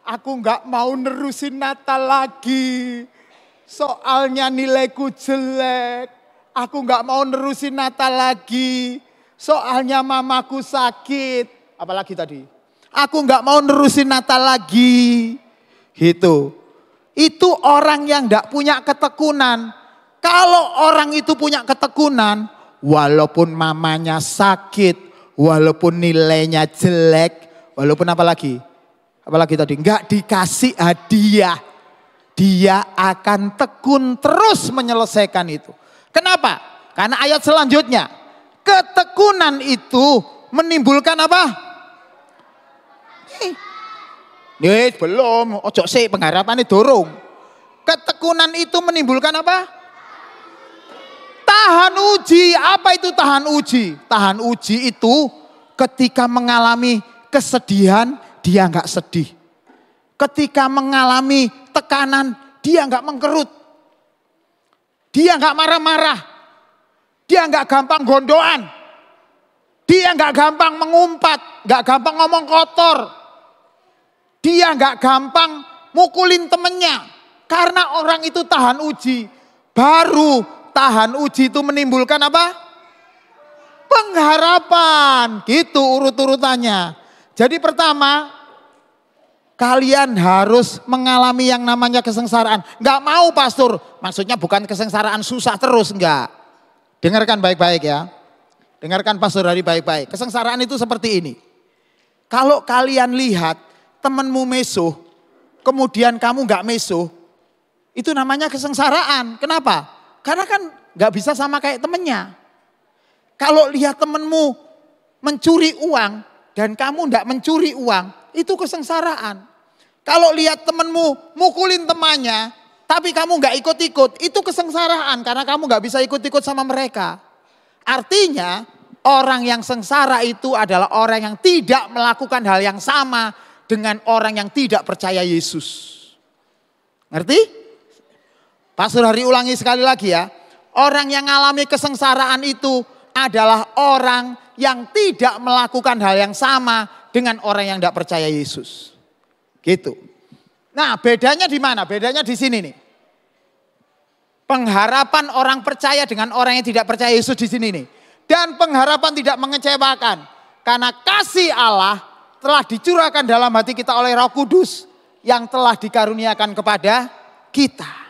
Aku nggak mau nerusin Natal lagi. Soalnya nilaiku jelek. Aku nggak mau nerusin Natal lagi. Soalnya mamaku sakit. Apalagi tadi? Aku nggak mau nerusin Natal lagi. Gitu. Itu orang yang nggak punya ketekunan. Kalau orang itu punya ketekunan, walaupun mamanya sakit, walaupun nilainya jelek, walaupun apalagi tadi, nggak dikasih hadiah, dia akan tekun terus menyelesaikan itu. Kenapa? Karena ayat selanjutnya, ketekunan itu menimbulkan apa? Nih belum, ojo sih pengharapannya dorong. Ketekunan itu menimbulkan apa? Tahan uji. Apa itu tahan uji? Tahan uji itu ketika mengalami kesedihan dia nggak sedih. Ketika mengalami tekanan dia nggak mengkerut. Dia nggak marah-marah. Dia nggak gampang gondoan. Dia nggak gampang mengumpat, nggak gampang ngomong kotor. Dia nggak gampang mukulin temennya. Karena orang itu tahan uji. Baru tahan uji itu menimbulkan apa? Pengharapan. Gitu urut-urutannya. Jadi pertama, kalian harus mengalami yang namanya kesengsaraan. Nggak mau pastor, maksudnya bukan kesengsaraan susah terus, enggak. Dengarkan baik-baik ya. Dengarkan pastor dari baik-baik. Kesengsaraan itu seperti ini. Kalau kalian lihat temenmu mesuh, kemudian kamu nggak mesuh, itu namanya kesengsaraan. Kenapa? Karena kan nggak bisa sama kayak temennya. Kalau lihat temenmu mencuri uang dan kamu nggak mencuri uang, itu kesengsaraan. Kalau lihat temenmu mukulin temannya, tapi kamu nggak ikut-ikut, itu kesengsaraan karena kamu nggak bisa ikut-ikut sama mereka. Artinya orang yang sengsara itu adalah orang yang tidak melakukan hal yang sama dengan orang yang tidak percaya Yesus. Ngerti? Pastor Hari ulangi sekali lagi ya. Orang yang mengalami kesengsaraan itu adalah orang yang tidak melakukan hal yang sama dengan orang yang tidak percaya Yesus. Gitu. Nah bedanya di mana? Bedanya di sini nih. Pengharapan orang percaya dengan orang yang tidak percaya Yesus di sini nih. Dan pengharapan tidak mengecewakan. Karena kasih Allah telah dicurahkan dalam hati kita oleh Roh Kudus yang telah dikaruniakan kepada kita.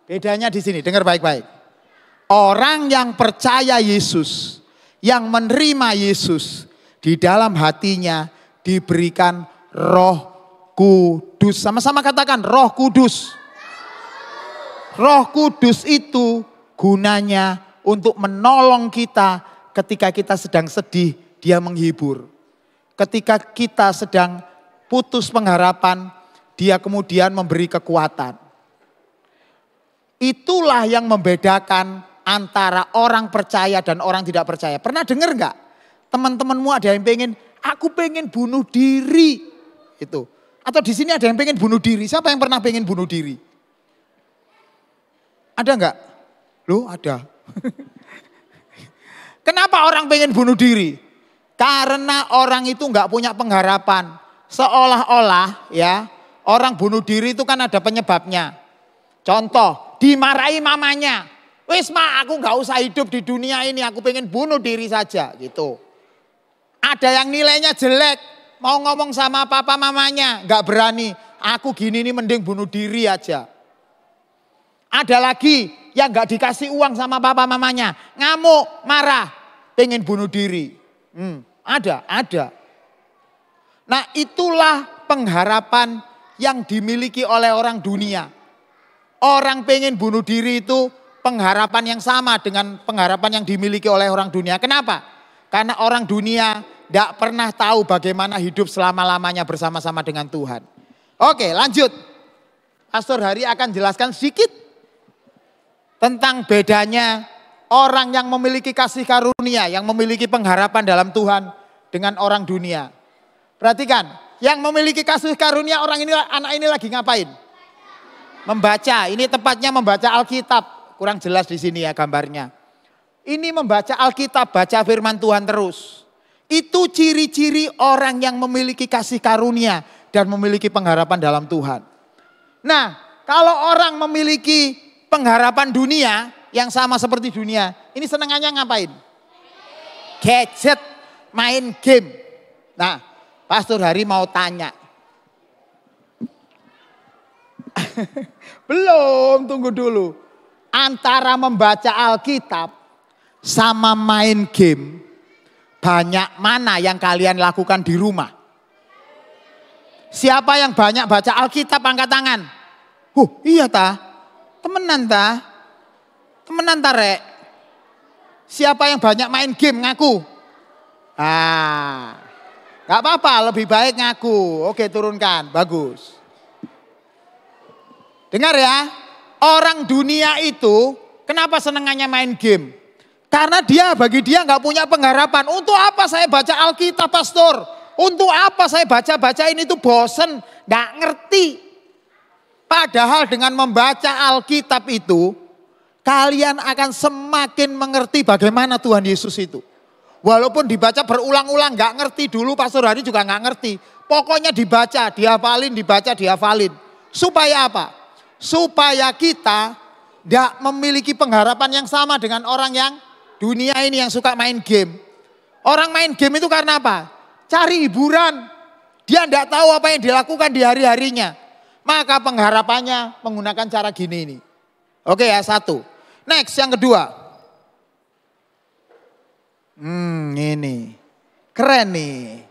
Bedanya di sini, dengar baik-baik. Orang yang percaya Yesus, yang menerima Yesus, di dalam hatinya diberikan Roh Kudus. Sama-sama katakan Roh Kudus. Roh Kudus itu gunanya untuk menolong kita ketika kita sedang sedih, dia menghibur. Ketika kita sedang putus pengharapan, dia kemudian memberi kekuatan. Itulah yang membedakan antara orang percaya dan orang tidak percaya. Pernah dengar nggak? Teman-temanmu ada yang aku pengen bunuh diri. Itu. Atau di sini ada yang pengen bunuh diri. Siapa yang pernah pengen bunuh diri? Ada nggak? Loh ada. Kenapa orang pengen bunuh diri? Karena orang itu nggak punya pengharapan. Seolah-olah ya orang bunuh diri itu kan ada penyebabnya. Contoh, dimarahi mamanya. Wis ma, aku nggak usah hidup di dunia ini, aku pengen bunuh diri saja gitu. Ada yang nilainya jelek, mau ngomong sama papa mamanya, nggak berani. Aku gini nih mending bunuh diri aja. Ada lagi yang nggak dikasih uang sama papa mamanya, ngamuk, marah, pengen bunuh diri. Ada. Nah itulah pengharapan yang dimiliki oleh orang dunia. Orang pengen bunuh diri itu pengharapan yang sama dengan pengharapan yang dimiliki oleh orang dunia. Kenapa? Karena orang dunia tidak pernah tahu bagaimana hidup selama-lamanya bersama-sama dengan Tuhan. Oke, lanjut. Pastor Hari akan jelaskan sedikit tentang bedanya orang yang memiliki kasih karunia, yang memiliki pengharapan dalam Tuhan dengan orang dunia. Perhatikan, yang memiliki kasih karunia orang ini, anak ini lagi ngapain? Membaca, ini tepatnya membaca Alkitab. Kurang jelas di sini ya gambarnya. Ini membaca Alkitab, baca firman Tuhan terus. Itu ciri-ciri orang yang memiliki kasih karunia dan memiliki pengharapan dalam Tuhan. Nah, kalau orang memiliki pengharapan dunia yang sama seperti dunia, ini senengannya ngapain? Gadget, main game. Nah, Pastor Hari mau tanya. Belum, tunggu dulu. Antara membaca Alkitab sama main game, banyak mana yang kalian lakukan di rumah? Siapa yang banyak baca Alkitab angkat tangan? Iya ta? Temenan ta? Temenan ta rek? Siapa yang banyak main game ngaku? Gak apa-apa, lebih baik ngaku. Oke, turunkan, bagus. Dengar ya, orang dunia itu kenapa senengannya main game? Karena bagi dia nggak punya pengharapan. Untuk apa saya baca Alkitab, Pastor? Untuk apa saya baca ini tuh bosen, nggak ngerti. Padahal dengan membaca Alkitab itu, kalian akan semakin mengerti bagaimana Tuhan Yesus itu. Walaupun dibaca berulang-ulang, nggak ngerti dulu, Pastor Hari juga nggak ngerti. Pokoknya dibaca, dihafalin, dibaca, dihafalin. Supaya apa? Supaya kita tidak memiliki pengharapan yang sama dengan orang yang dunia ini yang suka main game. Orang main game itu karena apa? Cari hiburan. Dia tidak tahu apa yang dilakukan di hari-harinya. Maka pengharapannya menggunakan cara gini ini. Oke ya, satu. Next, yang kedua. Ini. Keren nih.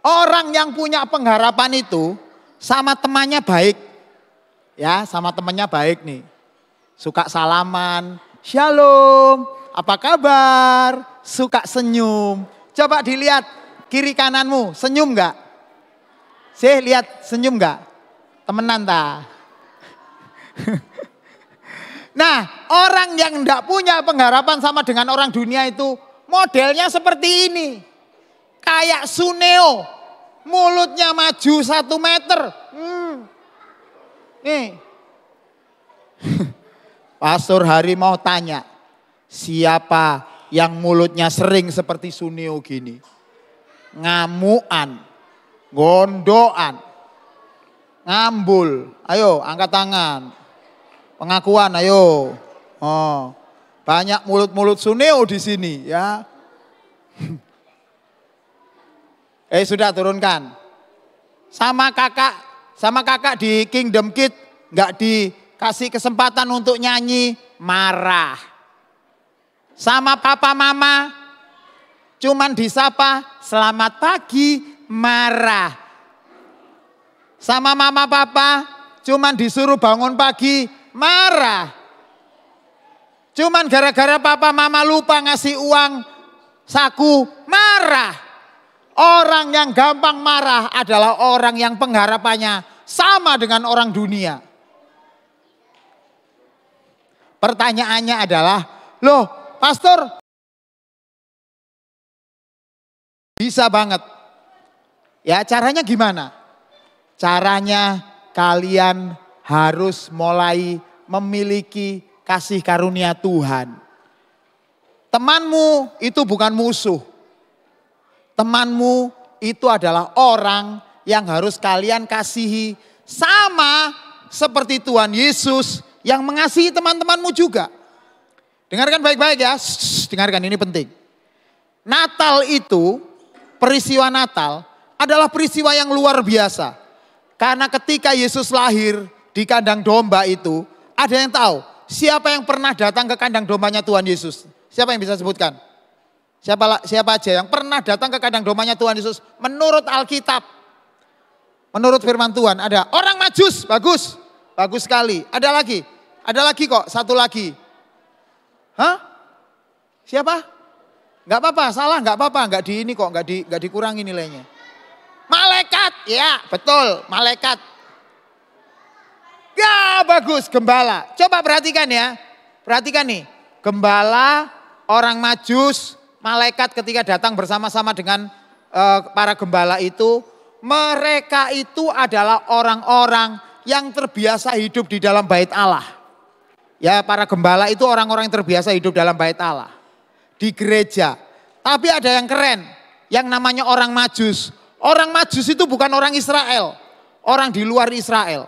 Orang yang punya pengharapan itu sama temannya baik. Ya, sama temannya baik nih. Suka salaman, shalom, apa kabar? Suka senyum. Coba dilihat kiri kananmu, senyum enggak? Lihat senyum enggak? Temenan ta? Nah, orang yang enggak punya pengharapan sama dengan orang dunia itu modelnya seperti ini. Kayak Suneo, mulutnya maju 1 meter. Nih, Pastor Hari mau tanya, siapa yang mulutnya sering seperti Suneo gini? Ngamuan, gondoan, ngambul. Ayo angkat tangan. Pengakuan ayo. Oh, banyak mulut-mulut Suneo di sini ya. Sudah turunkan. Sama kakak di Kingdom Kid nggak dikasih kesempatan untuk nyanyi, marah. Sama papa mama cuman disapa selamat pagi, marah. Sama mama papa cuman disuruh bangun pagi, marah. Cuman gara-gara papa mama lupa ngasih uang saku, marah. Orang yang gampang marah adalah orang yang pengharapannya sama dengan orang dunia. Pertanyaannya adalah, loh Pastor, bisa banget. Ya caranya gimana? Caranya kalian harus mulai memiliki kasih karunia Tuhan. Temanmu itu bukan musuh. Temanmu itu adalah orang yang harus kalian kasihi sama seperti Tuhan Yesus yang mengasihi teman-temanmu juga. Dengarkan baik-baik ya, dengarkan ini penting. Natal itu, peristiwa Natal adalah peristiwa yang luar biasa. Karena ketika Yesus lahir di kandang domba itu, ada yang tahu siapa yang pernah datang ke kandang dombanya Tuhan Yesus? Siapa yang bisa sebutkan? Siapa aja yang pernah datang ke kandang dombanya Tuhan Yesus menurut Alkitab? Menurut firman Tuhan ada orang Majus, bagus. Bagus sekali. Ada lagi kok, satu lagi. Hah? Siapa? Enggak apa-apa, salah enggak apa-apa, enggak di ini kok, enggak dikurangi nilainya. Malaikat, ya betul, malaikat. Ya bagus, gembala. Coba perhatikan ya. Perhatikan nih, gembala, orang Majus, malaikat ketika datang bersama-sama dengan para gembala itu, mereka itu adalah orang-orang yang terbiasa hidup di dalam bait Allah. Ya, para gembala itu orang-orang yang terbiasa hidup dalam bait Allah. Di gereja. Tapi ada yang keren, yang namanya orang Majus. Orang Majus itu bukan orang Israel, orang di luar Israel.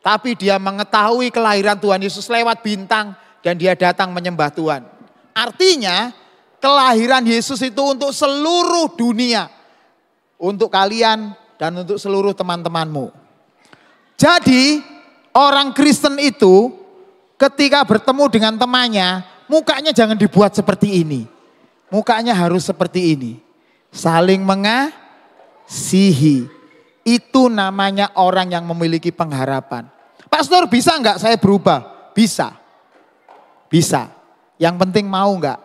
Tapi dia mengetahui kelahiran Tuhan Yesus lewat bintang dan dia datang menyembah Tuhan. Artinya kelahiran Yesus itu untuk seluruh dunia. Untuk kalian dan untuk seluruh teman-temanmu. Jadi orang Kristen itu ketika bertemu dengan temannya, mukanya jangan dibuat seperti ini. Mukanya harus seperti ini. Saling mengasihi. Itu namanya orang yang memiliki pengharapan. Pastor, bisa enggak saya berubah? Bisa. Bisa. Yang penting mau enggak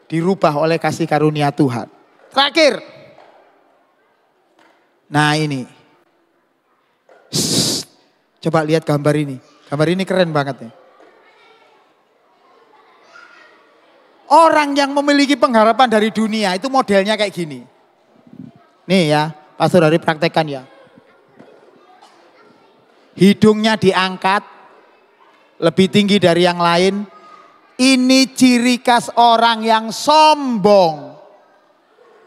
dirubah oleh kasih karunia Tuhan. Terakhir. Nah ini. Coba lihat gambar ini. Gambar ini keren banget nih. Orang yang memiliki pengharapan dari dunia itu modelnya kayak gini. Nih ya, Pastor Hari praktekkan ya. Hidungnya diangkat, lebih tinggi dari yang lain. Ini ciri khas orang yang sombong.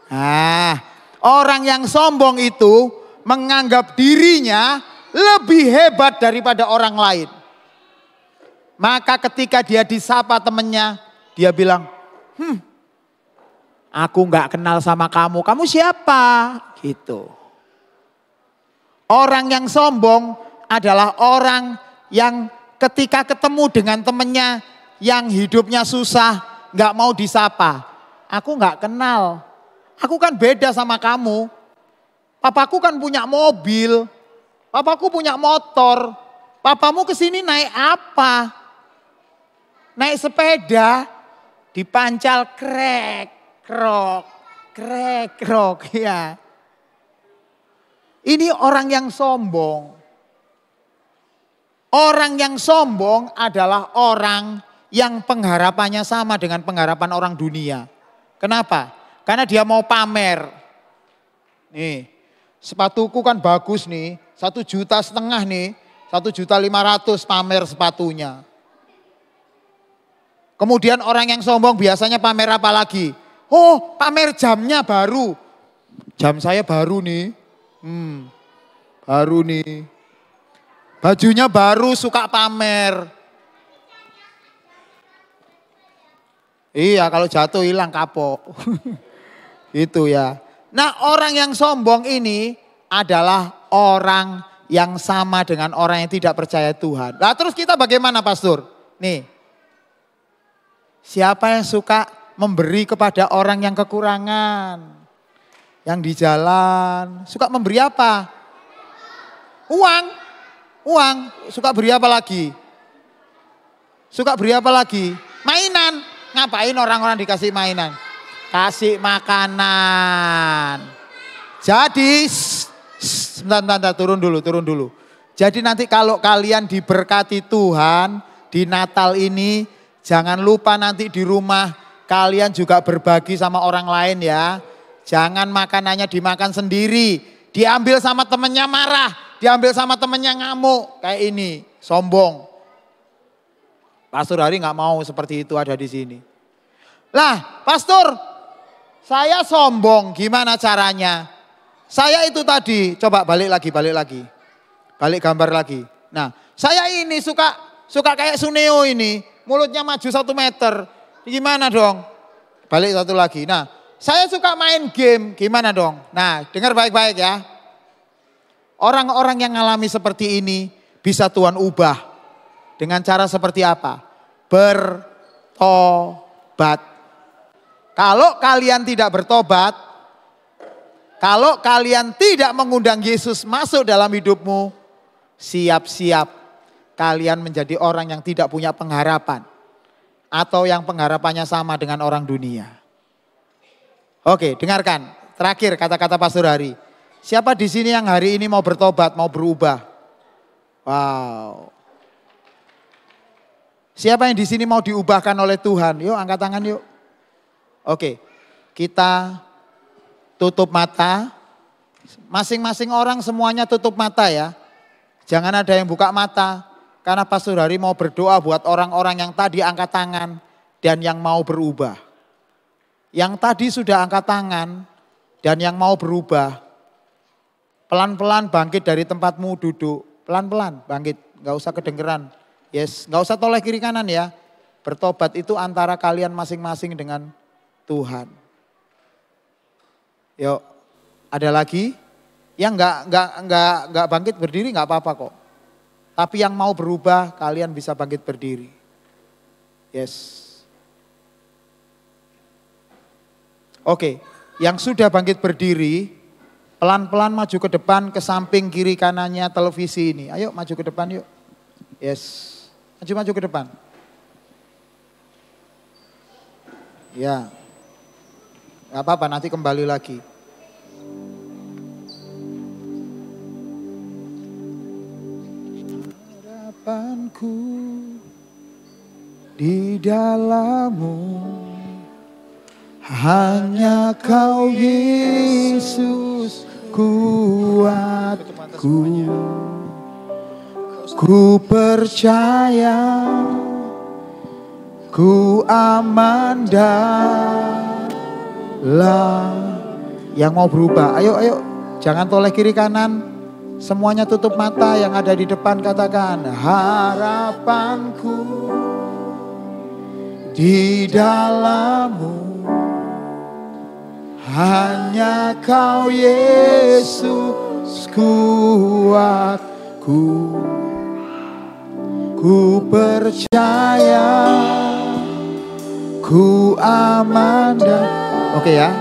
Nah, orang yang sombong itu menganggap dirinya lebih hebat daripada orang lain. Maka ketika dia disapa temennya, dia bilang, aku gak kenal sama kamu, kamu siapa? Gitu. Orang yang sombong adalah orang yang ketika ketemu dengan temennya yang hidupnya susah, gak mau disapa. Aku gak kenal, aku kan beda sama kamu. Papaku kan punya mobil, papaku punya motor, papamu kesini naik apa? Naik sepeda, dipancal krek-krok ya. Ini orang yang sombong. Orang yang sombong adalah orang yang pengharapannya sama dengan pengharapan orang dunia. Kenapa? Karena dia mau pamer. Nih, sepatuku kan bagus nih, 1,5 juta nih, 1,5 juta pamer sepatunya. Kemudian orang yang sombong biasanya pamer apa lagi? Oh, pamer jamnya baru. Jam saya baru nih. Baru nih. Bajunya baru, suka pamer. Iya, kalau jatuh hilang kapok. Itu ya. Nah, orang yang sombong ini adalah orang yang sama dengan orang yang tidak percaya Tuhan. Nah, terus kita bagaimana, Pastor? Nih. Siapa yang suka memberi kepada orang yang kekurangan? Yang di jalan, suka memberi apa? Uang. Suka beri apa lagi? Suka beri apa lagi? Mainan. Ngapain orang-orang dikasih mainan? Kasih makanan. Jadi, sebentar, turun dulu. Jadi nanti kalau kalian diberkati Tuhan di Natal ini, jangan lupa nanti di rumah kalian juga berbagi sama orang lain ya. Jangan makanannya dimakan sendiri. Diambil sama temennya marah, diambil sama temennya ngamuk. Kayak ini, sombong. Pastor Hari gak mau seperti itu ada di sini. Lah, Pastor, saya sombong, gimana caranya? Saya itu tadi, coba balik lagi. Balik gambar lagi. Nah, saya ini suka kayak Suneo ini, mulutnya maju 1 meter. Gimana dong? Balik satu lagi. Nah, saya suka main game, gimana dong? Nah, dengar baik-baik ya. Orang-orang yang mengalami seperti ini bisa Tuhan ubah. Dengan cara seperti apa? Bertobat. Kalau kalian tidak bertobat, Kalau kalian tidak mengundang Yesus masuk dalam hidupmu, siap-siap kalian menjadi orang yang tidak punya pengharapan. Atau yang pengharapannya sama dengan orang dunia. Oke, dengarkan. Terakhir kata-kata Pastor Hari. Siapa di sini yang hari ini mau bertobat, mau berubah? Wow. Siapa yang di sini mau diubahkan oleh Tuhan? Yuk angkat tangan yuk. Oke, kita tutup mata. Masing-masing orang semuanya tutup mata ya. Jangan ada yang buka mata. Karena Pastor Hari mau berdoa buat orang-orang yang tadi angkat tangan dan yang mau berubah. Yang tadi sudah angkat tangan dan yang mau berubah. Pelan-pelan bangkit dari tempatmu duduk. Pelan-pelan bangkit, gak usah kedengeran. Yes, gak usah toleh kiri kanan ya. Bertobat itu antara kalian masing-masing dengan Tuhan. Yuk, ada lagi? Yang nggak bangkit berdiri nggak apa-apa kok. Tapi yang mau berubah kalian bisa bangkit berdiri. Yes. Oke, yang sudah bangkit berdiri, pelan-pelan maju ke depan, ke samping kiri kanannya televisi ini. Ayo maju ke depan yuk. Yes, maju ke depan. Ya, nggak apa-apa nanti kembali lagi. Harapanku di dalammu, hanya Kau Yesus kuatku. Ku percaya, ku aman dalam. Yang mau berubah, ayo jangan toleh kiri kanan. Semuanya tutup mata, yang ada di depan katakan, harapanku di dalammu, hanya Kau Yesus kuatku. Ku percaya, ku aman dan... Oke ya.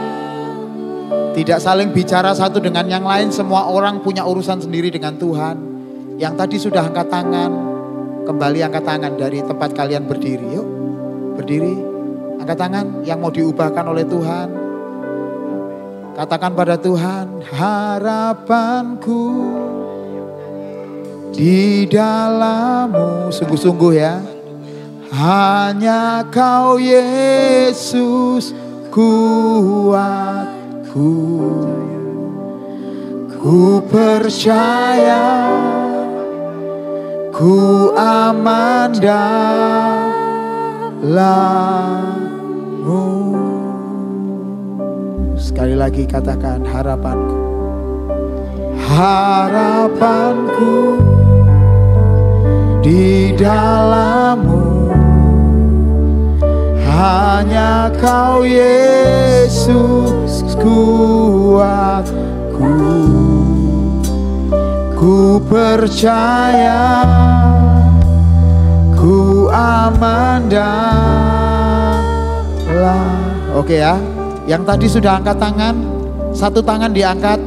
Tidak saling bicara satu dengan yang lain, semua orang punya urusan sendiri dengan Tuhan. Yang tadi sudah angkat tangan, kembali angkat tangan dari tempat kalian berdiri. Yuk, berdiri, angkat tangan yang mau diubahkan oleh Tuhan. Katakan pada Tuhan, harapanku di dalammu, sungguh-sungguh ya. Hanya Kau Yesus kuat. Ku percaya, ku aman dalammu. Sekali lagi katakan harapanku. Harapanku di dalammu, hanya Kau Yesus kuatku. Ku percaya, ku aman dalam. Oke ya, yang tadi sudah angkat tangan, satu tangan diangkat,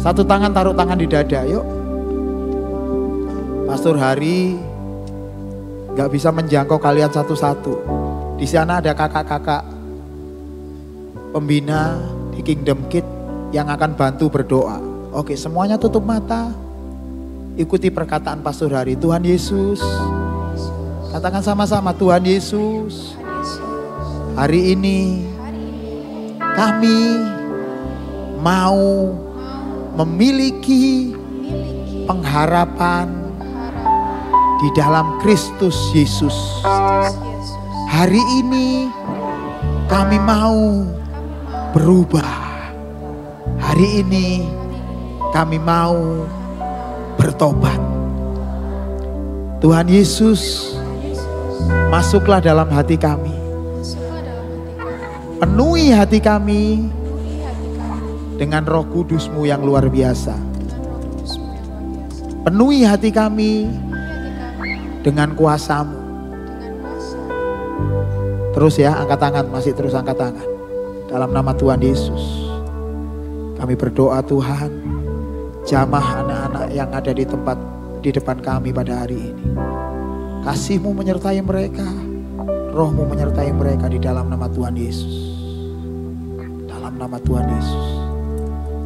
satu tangan taruh tangan di dada. Yuk, Pastor Hari gak bisa menjangkau kalian satu-satu. Di sana ada kakak-kakak pembina di Kingdom Kid yang akan bantu berdoa. Oke, semuanya tutup mata. Ikuti perkataan Pastor Hari. Tuhan Yesus, katakan sama-sama, Tuhan Yesus, hari ini kami mau memiliki pengharapan di dalam Kristus Yesus. Hari ini kami mau berubah. Hari ini kami mau bertobat. Tuhan Yesus, masuklah dalam hati kami. Penuhi hati kami dengan Roh Kudus-Mu yang luar biasa. Penuhi hati kami dengan kuasa-Mu. Terus ya, angkat tangan, masih terus angkat tangan. Dalam nama Tuhan Yesus. Kami berdoa Tuhan, jamah anak-anak yang ada di tempat di depan kami pada hari ini. Kasih-Mu menyertai mereka, Roh-Mu menyertai mereka di dalam nama Tuhan Yesus. Dalam nama Tuhan Yesus.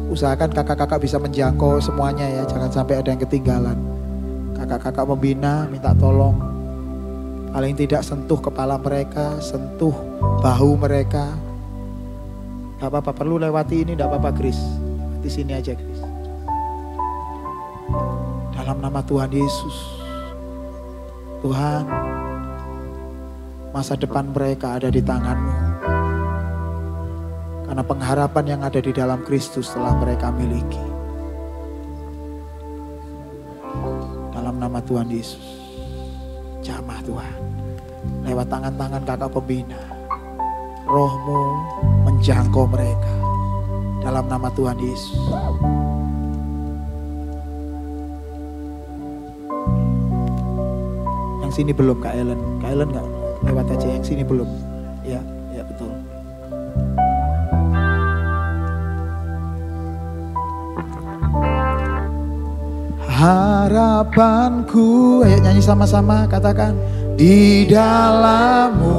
Usahakan kakak-kakak bisa menjangkau semuanya ya, jangan sampai ada yang ketinggalan. Kakak-kakak membina, minta tolong. Paling tidak sentuh kepala mereka, sentuh bahu mereka. Gak apa-apa, perlu lewati ini, gak apa-apa Chris. Di sini aja Chris. Dalam nama Tuhan Yesus. Tuhan, masa depan mereka ada di tangan-Mu. Karena pengharapan yang ada di dalam Kristus telah mereka miliki. Dalam nama Tuhan Yesus. Jamah Tuhan. Lewat tangan-tangan kakak pembina. Roh-Mu menjangkau mereka. Dalam nama Tuhan Yesus. Yang sini belum Kak Ellen. Kak Ellen gak lewat aja, yang sini belum. Ya, ya betul. Harapanku, ayo nyanyi sama-sama, katakan. Di dalam-Mu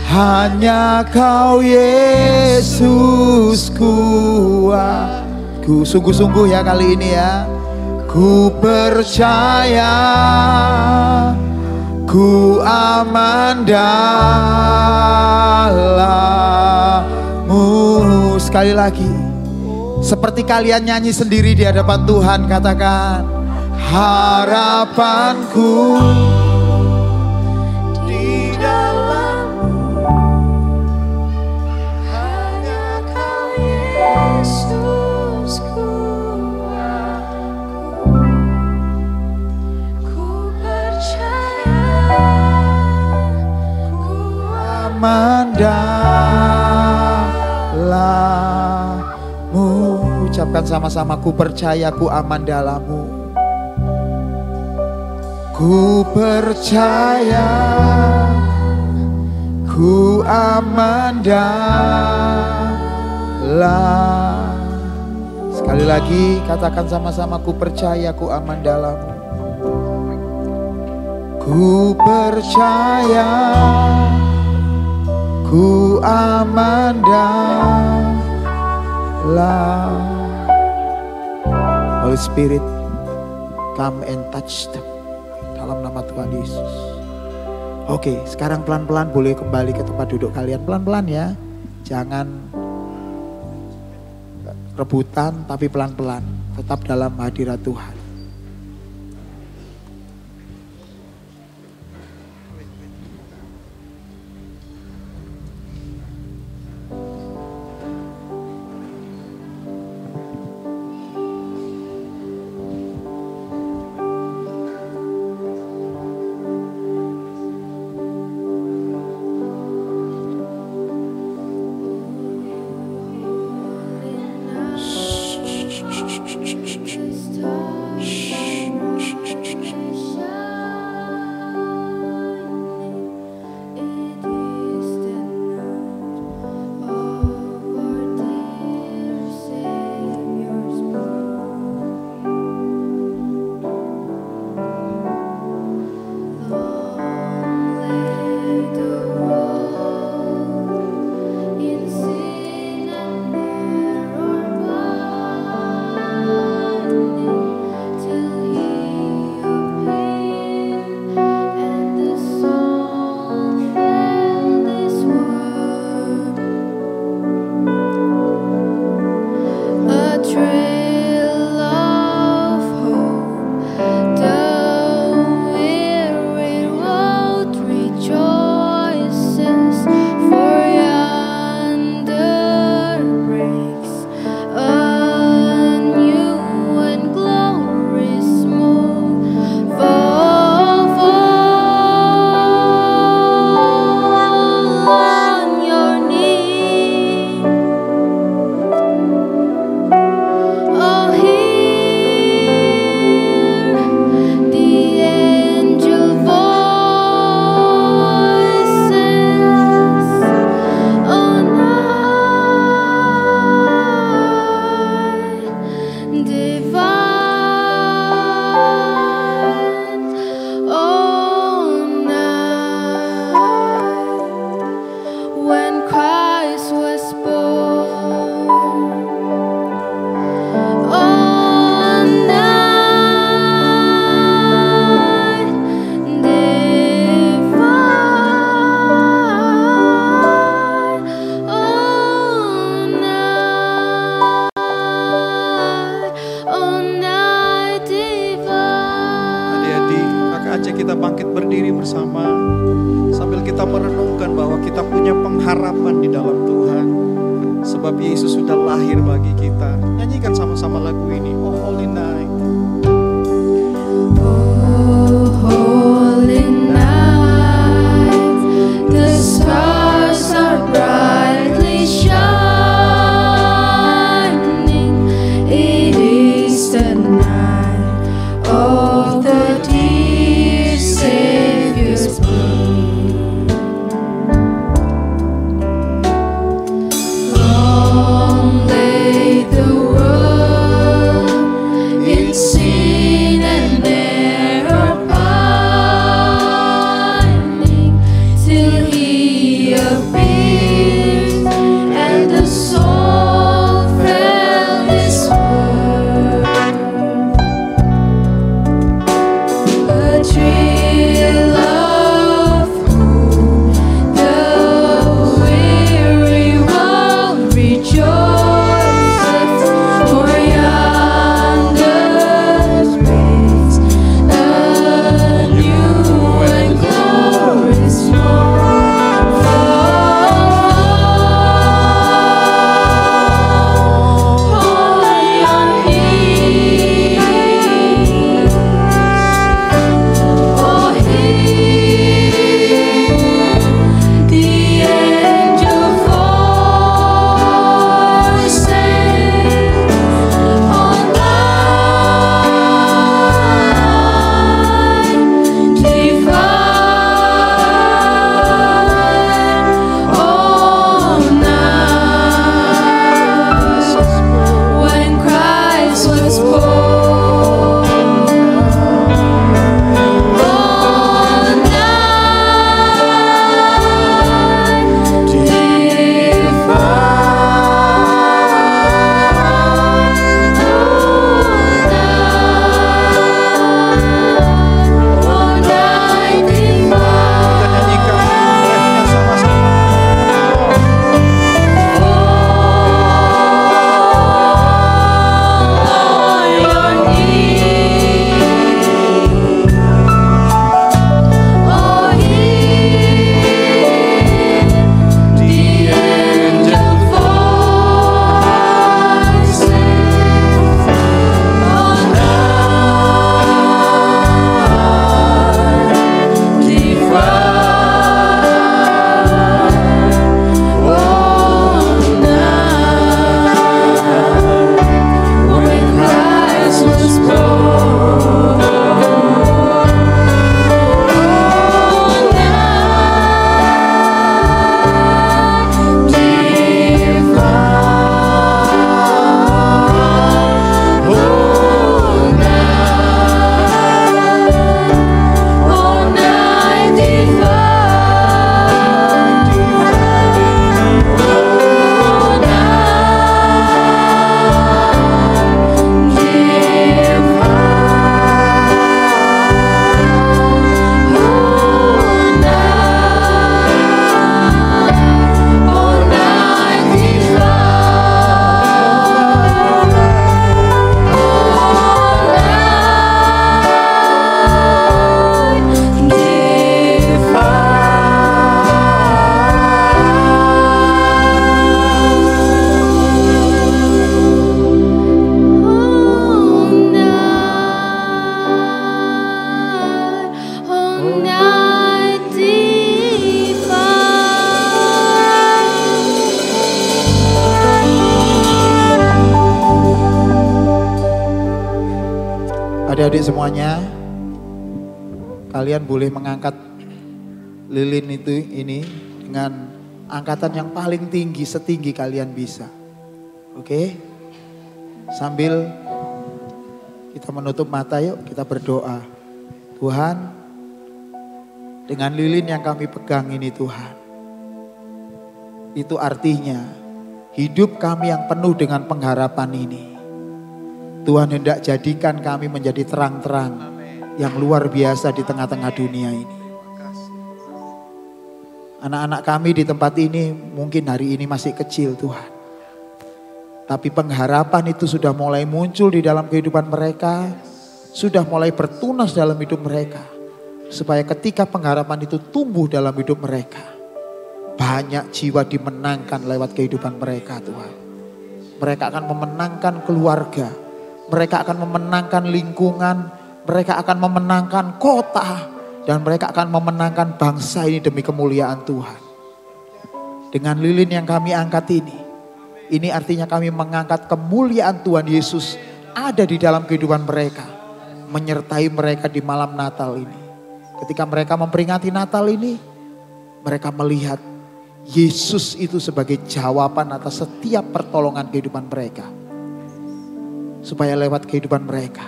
hanya Kau Yesus kuatku. Sungguh-sungguh ya kali ini ya. Ku percaya, ku aman dalam-Mu. Sekali lagi, seperti kalian nyanyi sendiri di hadapan Tuhan, katakan. Harapanku di dalam-Mu hanya Kau Yesus kuatku. Ku percaya, ku aman dalam-Mu. Ucapkan sama-sama, ku percaya, ku aman dalam-Mu. Ku percaya, ku aman dalam. Sekali lagi katakan sama-sama, ku percaya, ku aman dalam-Mu. Ku percaya, ku aman dalam. Holy Spirit, come and touch them. Dalam nama Tuhan Yesus. Oke, sekarang pelan-pelan boleh kembali ke tempat duduk kalian. Pelan-pelan ya. Jangan rebutan tapi pelan-pelan. Tetap dalam hadirat Tuhan. Stars kita bangkit berdiri bersama sambil kita merenungkan bahwa kita punya pengharapan di dalam Tuhan. Sebab Yesus sudah lahir bagi kita. Nyanyikan sama-sama lagu ini, Oh Holy Night. Holy night, the stars are brightly shining. It is the night of the dear Savior's birth. Long lay the world in sin and error pining, till He appeared and the soul felt His word. A thrill of hope, the weary world rejoices, for yonder breaks a new and glorious morn. Fall on knees, oh hear the angel voices on light divine, all night when Christ was born. All night Kita nyanyikan refnya sama-sama. Adik-adik semuanya, kalian boleh mengangkat lilin ini dengan angkatan yang paling tinggi, setinggi kalian bisa. Oke? Sambil kita menutup mata, yuk kita berdoa. Tuhan, dengan lilin yang kami pegang ini Tuhan, itu artinya hidup kami yang penuh dengan pengharapan ini. Tuhan hendak jadikan kami menjadi terang-terang yang luar biasa di tengah-tengah dunia ini. Anak-anak kami di tempat ini mungkin hari ini masih kecil Tuhan. Tapi pengharapan itu sudah mulai muncul di dalam kehidupan mereka. Sudah mulai bertunas dalam hidup mereka. Supaya ketika pengharapan itu tumbuh dalam hidup mereka, banyak jiwa dimenangkan lewat kehidupan mereka Tuhan. Mereka akan memenangkan keluarga, mereka akan memenangkan lingkungan, mereka akan memenangkan kota, dan mereka akan memenangkan bangsa ini demi kemuliaan Tuhan. Dengan lilin yang kami angkat ini artinya kami mengangkat kemuliaan Tuhan Yesus ada di dalam kehidupan mereka, menyertai mereka di malam Natal ini. Ketika mereka memperingati Natal ini, mereka melihat Yesus itu sebagai jawaban atas setiap pertolongan kehidupan mereka. Supaya lewat kehidupan mereka,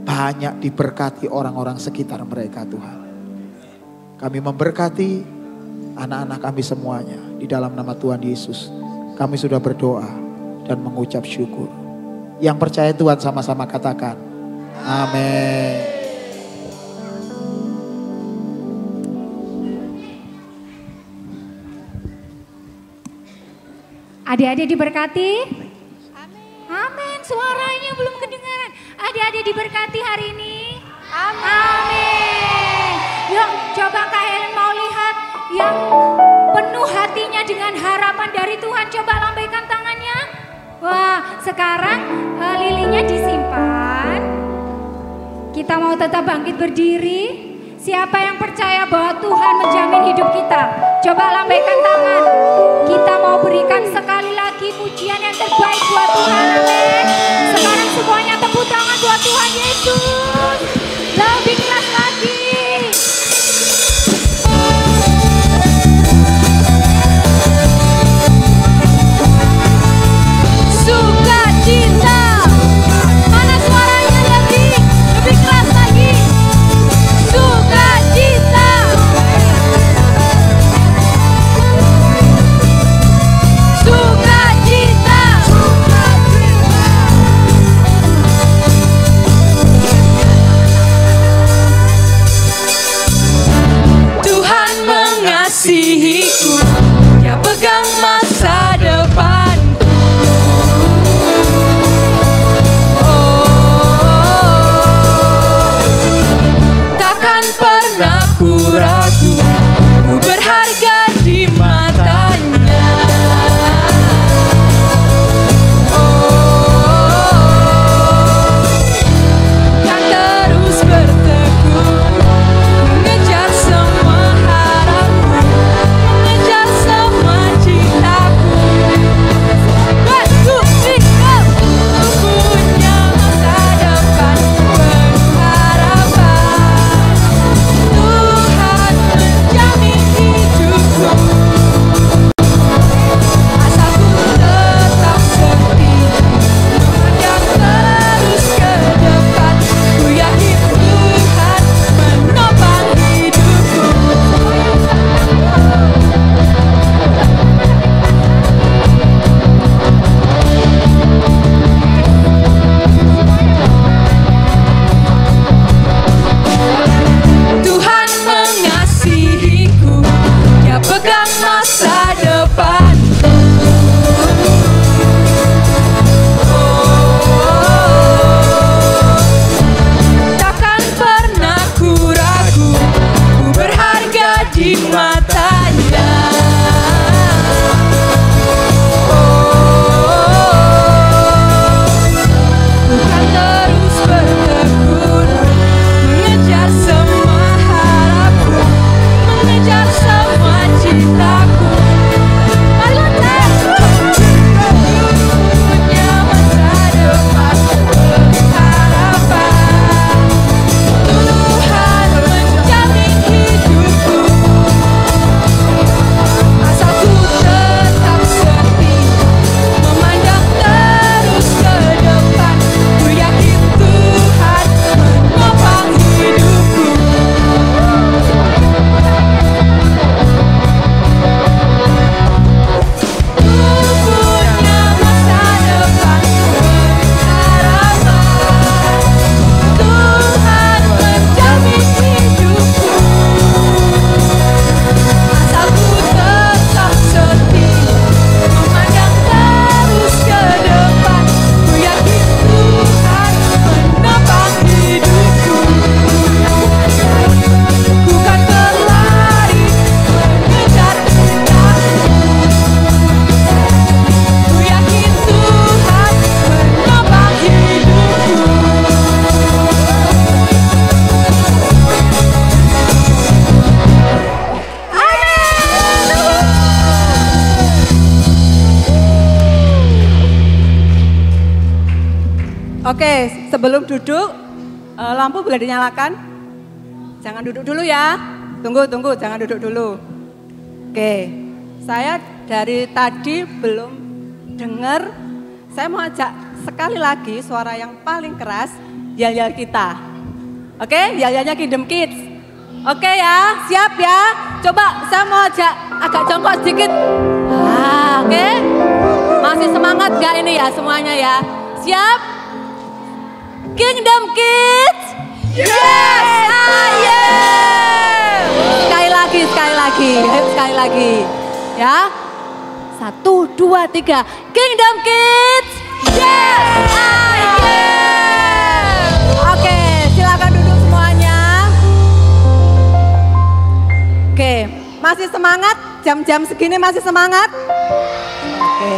banyak diberkati orang-orang sekitar mereka Tuhan. Kami memberkati anak-anak kami semuanya di dalam nama Tuhan Yesus. Kami sudah berdoa dan mengucap syukur. Yang percaya Tuhan sama-sama katakan, amin. Adik-adik diberkati? Amin. Suaranya belum kedengaran. Adik-adik diberkati hari ini? Amin. Yuk coba Kak Helen mau lihat yang penuh hatinya dengan harapan dari Tuhan. Coba lambaikan tangannya. Wah, sekarang lilinnya disimpan. Kita mau tetap bangkit berdiri. Siapa yang percaya bahwa Tuhan menjamin hidup kita? Coba lambaikan tangan. Kita mau berikan sekali lagi pujian yang terbaik buat Tuhan. Amin. Sekarang semuanya tepuk tangan buat Tuhan Yesus. Lebih keras lagi. Sukacita. Mana suaranya lebih keras lagi. Sukacita. Sukacita. Tuhan mengasihiku, Dia pegang masa depan. Takkan pernah ku ragu, ku berharga di matanya. Kan terus bertekun, mengejar semua harapku, mengejar semua cintaku. Buktikan ku punya masa depan penuh harapan. Tuhan menjamin hidupku, asalku tetap setia, memandang terus ke depan. Ku yakin Tuhan menopang hidupku. Tuhan mengasihiku, Dia pegang masa depan. Takkan pernah ku ragu, ku berharga di matanya. Ku kan terus bertekun, mengejar semua harapku, mengejar semua cintaku. Marilah punya masa depan penuh harapan. Tuhan menjamin hidupku, Oke, sebelum duduk, lampu boleh dinyalakan? Jangan duduk dulu ya. Tunggu, jangan duduk dulu. Oke, saya dari tadi belum dengar. Saya mau ajak sekali lagi suara yang paling keras, yel-yel kita. Oke, yel-yelnya Kingdom Kids. Oke ya, siap ya. Coba saya mau ajak agak jongkok sedikit. Oke. Masih semangat gak ini ya semuanya ya? Siap? Kingdom Kids? Yes, I am. Sekali lagi. Ayo sekali lagi. Ya. 1, 2, 3. Kingdom Kids? Yes, I am. Oke, silakan duduk semuanya. Oke, masih semangat? Jam-jam segini masih semangat? Oke.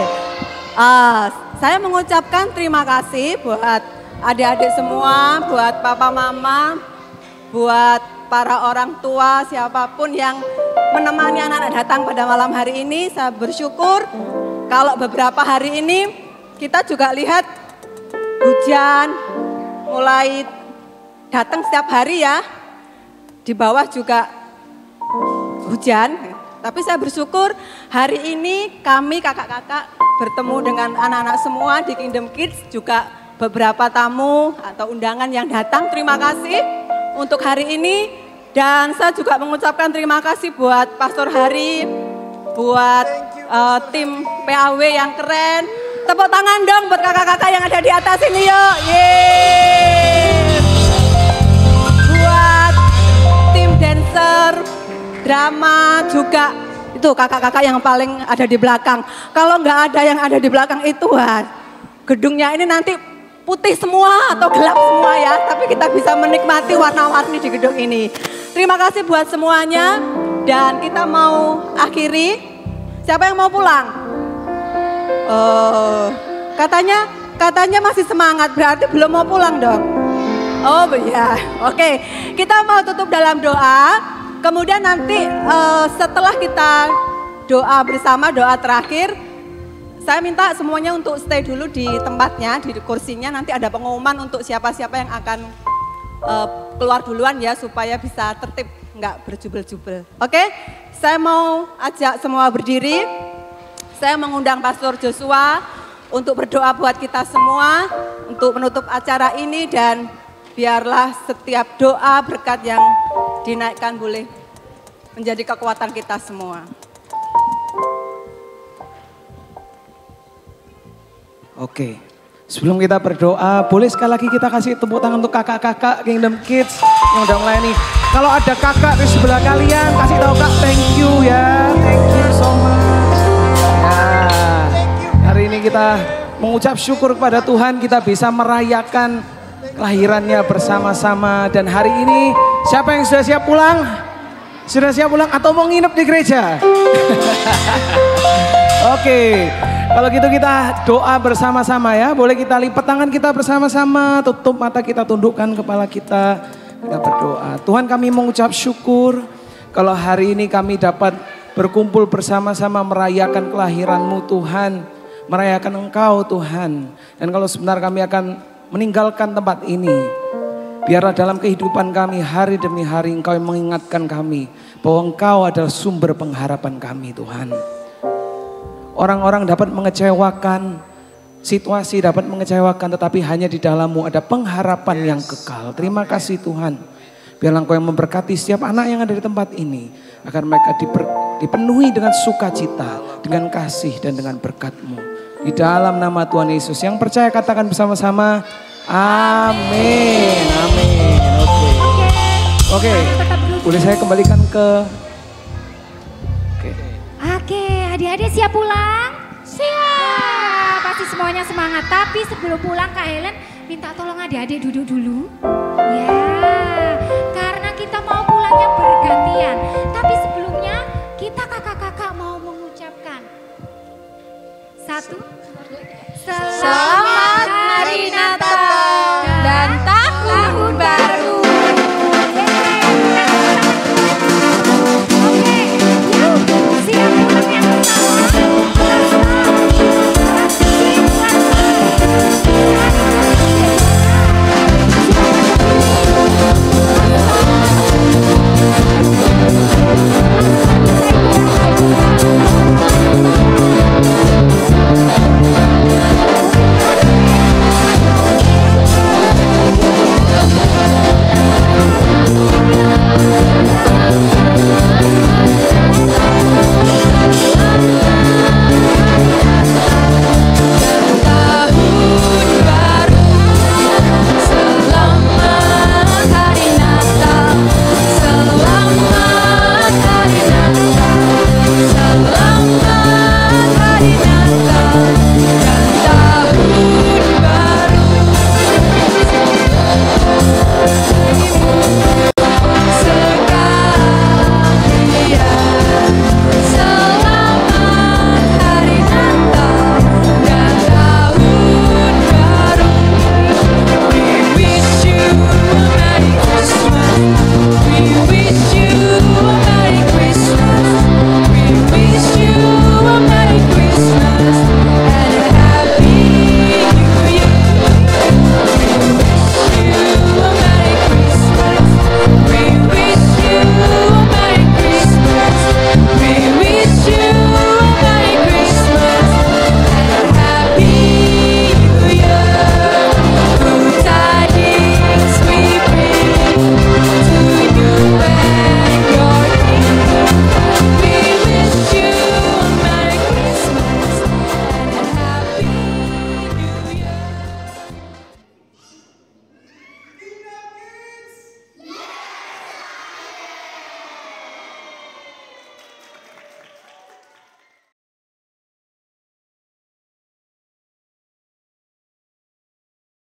Saya mengucapkan terima kasih buat adik-adik semua, buat papa mama, buat para orang tua, siapapun yang menemani anak-anak datang pada malam hari ini. Saya bersyukur kalau beberapa hari ini kita juga lihat hujan mulai datang setiap hari ya. Di bawah juga hujan. Tapi saya bersyukur hari ini kami kakak-kakak bertemu dengan anak-anak semua di Kingdom Kids, juga beberapa tamu atau undangan yang datang. Terima kasih untuk hari ini, dan saya juga mengucapkan terima kasih buat Pastor Hari, buat tim PAW yang keren. Tepuk tangan dong buat kakak-kakak yang ada di atas ini yuk. Yeay. Buat tim dancer, drama juga, itu kakak-kakak yang paling ada di belakang. Kalau nggak ada yang ada di belakang itu, gedungnya ini nanti putih semua atau gelap semua ya. Tapi kita bisa menikmati warna-warni di gedung ini. Terima kasih buat semuanya, dan kita mau akhiri. Siapa yang mau pulang? Katanya masih semangat, berarti belum mau pulang dong. Oh ya, oke. Kita mau tutup dalam doa. Kemudian nanti setelah kita doa bersama, doa terakhir, saya minta semuanya untuk stay dulu di tempatnya, di kursinya. Nanti ada pengumuman untuk siapa-siapa yang akan keluar duluan ya, supaya bisa tertib, nggak berjubel-jubel. Oke, saya mau ajak semua berdiri. Saya mengundang Pastor Joshua untuk berdoa buat kita semua, untuk menutup acara ini, dan biarlah setiap doa berkat yang dinaikkan boleh menjadi kekuatan kita semua. Oke, sebelum kita berdoa, boleh sekali lagi kita kasih tepuk tangan untuk kakak-kakak Kingdom Kids yang udah melayani. Kalau ada kakak di sebelah kalian, kasih tahu kak, thank you ya, thank you so much. Ya, hari ini kita mengucap syukur kepada Tuhan, kita bisa merayakan kelahirannya bersama-sama. Dan hari ini siapa yang sudah siap pulang? Sudah siap pulang atau mau nginep di gereja? Oke, kalau gitu kita doa bersama-sama ya. Boleh kita lipat tangan kita bersama-sama, tutup mata kita, tundukkan kepala kita berdoa. Tuhan, kami mengucap syukur kalau hari ini kami dapat berkumpul bersama-sama merayakan kelahiran-Mu Tuhan, merayakan Engkau Tuhan. Dan kalau sebentar kami akan meninggalkan tempat ini, biarlah dalam kehidupan kami hari demi hari Engkau yang mengingatkan kami bahwa Engkau adalah sumber pengharapan kami Tuhan. Orang-orang dapat mengecewakan, situasi dapat mengecewakan, tetapi hanya di dalam-Mu ada pengharapan yang kekal. Terima kasih Tuhan. Biarlah Engkau yang memberkati setiap anak yang ada di tempat ini, agar mereka dipenuhi dengan sukacita, dengan kasih dan dengan berkat-Mu. Di dalam nama Tuhan Yesus, yang percaya katakan bersama-sama, amin, amin. Oke, boleh saya kembalikan ke... Oke, adik-adik siap pulang? Siap, pasti semuanya semangat. Tapi sebelum pulang Kak Helen minta tolong adik-adik duduk dulu. Ya, karena kita mau pulangnya